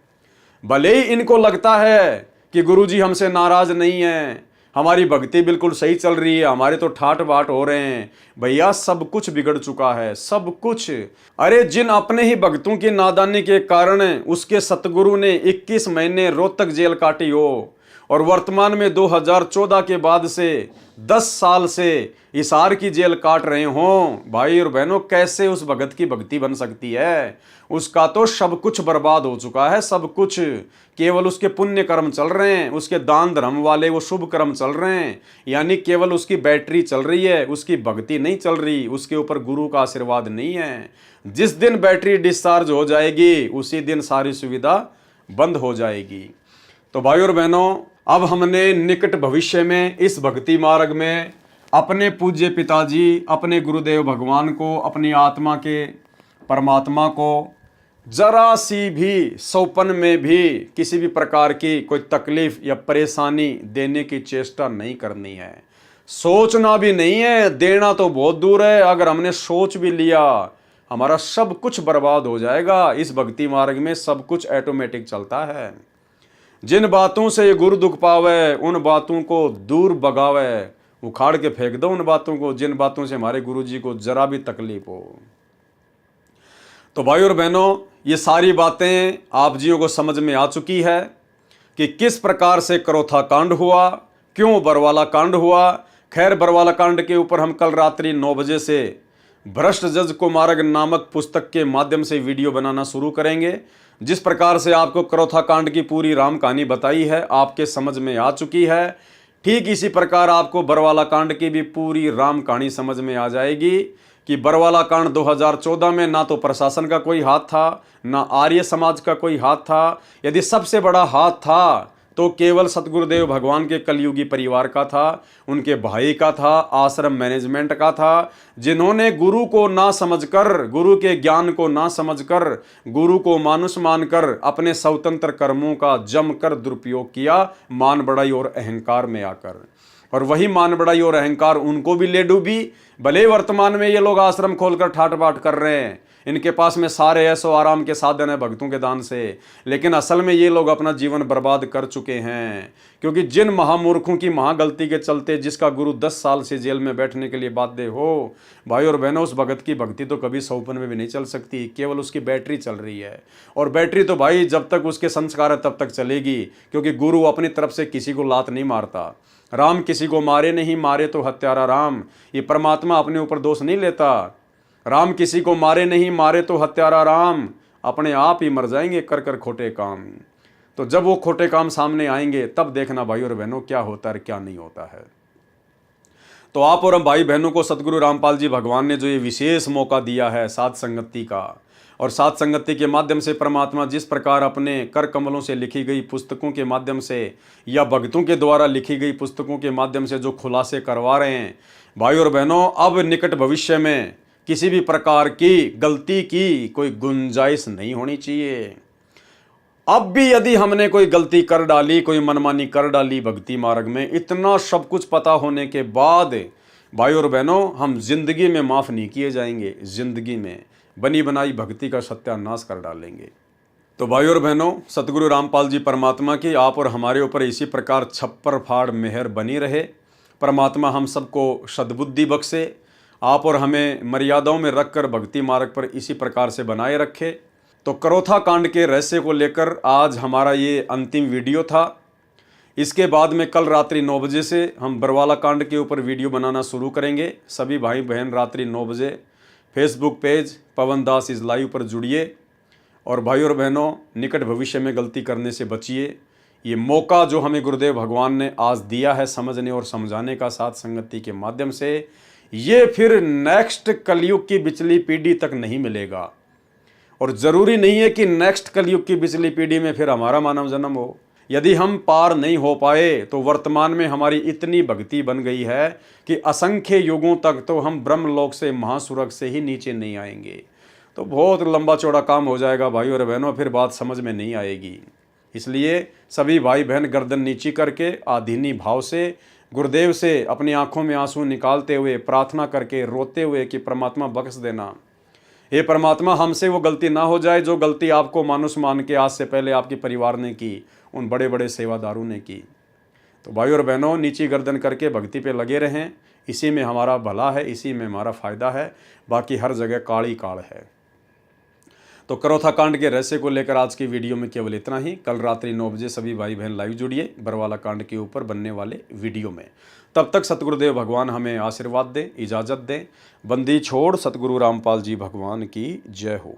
भले ही इनको लगता है कि गुरुजी हमसे नाराज नहीं है, हमारी भक्ति बिल्कुल सही चल रही है, हमारे तो ठाट बाट हो रहे हैं, भैया सब कुछ बिगड़ चुका है, सब कुछ। अरे जिन अपने ही भक्तों की नादानी के कारण उसके सतगुरु ने 21 महीने रोहतक जेल काटी हो, और वर्तमान में 2014 के बाद से 10 साल से हिसार की जेल काट रहे हों, भाई और बहनों, कैसे उस भगत की भक्ति बन सकती है? उसका तो सब कुछ बर्बाद हो चुका है, सब कुछ। केवल उसके पुण्य कर्म चल रहे हैं, उसके दान धर्म वाले वो शुभ कर्म चल रहे हैं, यानी केवल उसकी बैटरी चल रही है, उसकी भक्ति नहीं चल रही, उसके ऊपर गुरु का आशीर्वाद नहीं है। जिस दिन बैटरी डिस्चार्ज हो जाएगी उसी दिन सारी सुविधा बंद हो जाएगी। तो भाई और बहनों, अब हमने निकट भविष्य में इस भक्ति मार्ग में अपने पूज्य पिताजी, अपने गुरुदेव भगवान को, अपनी आत्मा के परमात्मा को जरा सी भी सौपन में भी किसी भी प्रकार की कोई तकलीफ या परेशानी देने की चेष्टा नहीं करनी है। सोचना भी नहीं है, देना तो बहुत दूर है। अगर हमने सोच भी लिया हमारा सब कुछ बर्बाद हो जाएगा। इस भक्ति मार्ग में सब कुछ ऑटोमेटिक चलता है। जिन बातों से ये गुरु दुख पावे उन बातों को दूर भगावे, उखाड़ के फेंक दो उन बातों को जिन बातों से हमारे गुरु जी को जरा भी तकलीफ हो। तो भाई और बहनों, ये सारी बातें आप जियों को समझ में आ चुकी है कि किस प्रकार से करोथा कांड हुआ, क्यों बरवाला कांड हुआ। खैर, बरवाला कांड के ऊपर हम कल रात्रि 9 बजे से भ्रष्ट जज को मार्ग नामक पुस्तक के माध्यम से वीडियो बनाना शुरू करेंगे। जिस प्रकार से आपको करोथा कांड की पूरी राम कहानी बताई है, आपके समझ में आ चुकी है, ठीक इसी प्रकार आपको बरवाला कांड की भी पूरी राम कहानी समझ में आ जाएगी कि बरवाला कांड 2014 में ना तो प्रशासन का कोई हाथ था, ना आर्य समाज का कोई हाथ था। यदि सबसे बड़ा हाथ था तो केवल सतगुरुदेव भगवान के कलयुगी परिवार का था, उनके भाई का था, आश्रम मैनेजमेंट का था, जिन्होंने गुरु को ना समझकर, गुरु के ज्ञान को ना समझकर, गुरु को मानुष मानकर अपने स्वतंत्र कर्मों का जमकर दुरुपयोग किया, मान बढ़ाई और अहंकार में आकर। और वही मान बढ़ाई और अहंकार उनको भी ले डूबी। भले वर्तमान में ये लोग आश्रम खोलकर ठाट बाट कर रहे हैं, इनके पास में सारे ऐसो आराम के साधन है भक्तों के दान से, लेकिन असल में ये लोग अपना जीवन बर्बाद कर चुके हैं। क्योंकि जिन महामूर्खों की महागलती के चलते जिसका गुरु 10 साल से जेल में बैठने के लिए बाध्य हो, भाई और बहनों, उस भगत की भक्ति तो कभी सौपन में भी नहीं चल सकती, केवल उसकी बैटरी चल रही है। और बैटरी तो भाई जब तक उसके संस्कार है तब तक चलेगी, क्योंकि गुरु अपनी तरफ से किसी को लात नहीं मारता। राम किसी को मारे नहीं, मारे तो हत्यारा राम। ये परमात्मा अपने ऊपर दोष नहीं लेता। राम किसी को मारे नहीं, मारे तो हत्यारा राम। अपने आप ही मर जाएंगे कर कर खोटे काम। तो जब वो खोटे काम सामने आएंगे तब देखना भाई और बहनों क्या होता है क्या नहीं होता है। तो आप और हम भाई बहनों को सतगुरु रामपाल जी भगवान ने जो ये विशेष मौका दिया है साध संगति का, और साध संगति के माध्यम से परमात्मा जिस प्रकार अपने कर कमलों से लिखी गई पुस्तकों के माध्यम से या भक्तों के द्वारा लिखी गई पुस्तकों के माध्यम से जो खुलासे करवा रहे हैं, भाई और बहनों, अब निकट भविष्य में किसी भी प्रकार की गलती की कोई गुंजाइश नहीं होनी चाहिए। अब भी यदि हमने कोई गलती कर डाली, कोई मनमानी कर डाली भक्ति मार्ग में, इतना सब कुछ पता होने के बाद भाई और बहनों, हम जिंदगी में माफ नहीं किए जाएंगे। जिंदगी में बनी बनाई भक्ति का सत्यानाश कर डालेंगे। तो भाई और बहनों, सतगुरु रामपाल जी परमात्मा की आप और हमारे ऊपर इसी प्रकार छप्पर फाड़ मेहर बनी रहे। परमात्मा हम सबको सद्बुद्धि बख्शे, आप और हमें मर्यादाओं में रखकर भक्ति मार्ग पर इसी प्रकार से बनाए रखे। तो करोथा कांड के रहस्य को लेकर आज हमारा ये अंतिम वीडियो था। इसके बाद में कल रात्रि 9 बजे से हम बरवाला कांड के ऊपर वीडियो बनाना शुरू करेंगे। सभी भाई बहन रात्रि 9 बजे Facebook page Pawan Das is live पर जुड़िए। और भाई और बहनों, निकट भविष्य में गलती करने से बचिए। ये मौका जो हमें गुरुदेव भगवान ने आज दिया है समझने और समझाने का साथ संगति के माध्यम से, ये फिर नेक्स्ट कलयुग की पिछली पीढ़ी तक नहीं मिलेगा। और ज़रूरी नहीं है कि नेक्स्ट कलयुग की पिछली पीढ़ी में फिर हमारा मानव जन्म हो। यदि हम पार नहीं हो पाए तो वर्तमान में हमारी इतनी भक्ति बन गई है कि असंख्य युगों तक तो हम ब्रह्मलोक से महासुरग से ही नीचे नहीं आएंगे। तो बहुत लंबा चौड़ा काम हो जाएगा भाई और बहनों, फिर बात समझ में नहीं आएगी। इसलिए सभी भाई बहन गर्दन नीची करके आधीनी भाव से गुरुदेव से अपनी आंखों में आंसू निकालते हुए प्रार्थना करके रोते हुए कि परमात्मा बख्श देना, हे परमात्मा, हमसे वो गलती ना हो जाए जो गलती आपको मानुष मान के आज से पहले आपके परिवार ने की, उन बड़े बड़े सेवादारों ने की। तो भाई और बहनों, नीची गर्दन करके भक्ति पे लगे रहें। इसी में हमारा भला है, इसी में हमारा फ़ायदा है, बाकी हर जगह काली काल है। तो करोथा कांड के रहस्य को लेकर आज की वीडियो में केवल इतना ही। कल रात्रि 9 बजे सभी भाई बहन लाइव जुड़िए बरवाला कांड के ऊपर बनने वाले वीडियो में। तब तक सतगुरुदेव भगवान हमें आशीर्वाद दें, इजाज़त दें। बंदी छोड़ सतगुरु रामपाल जी भगवान की जय हो।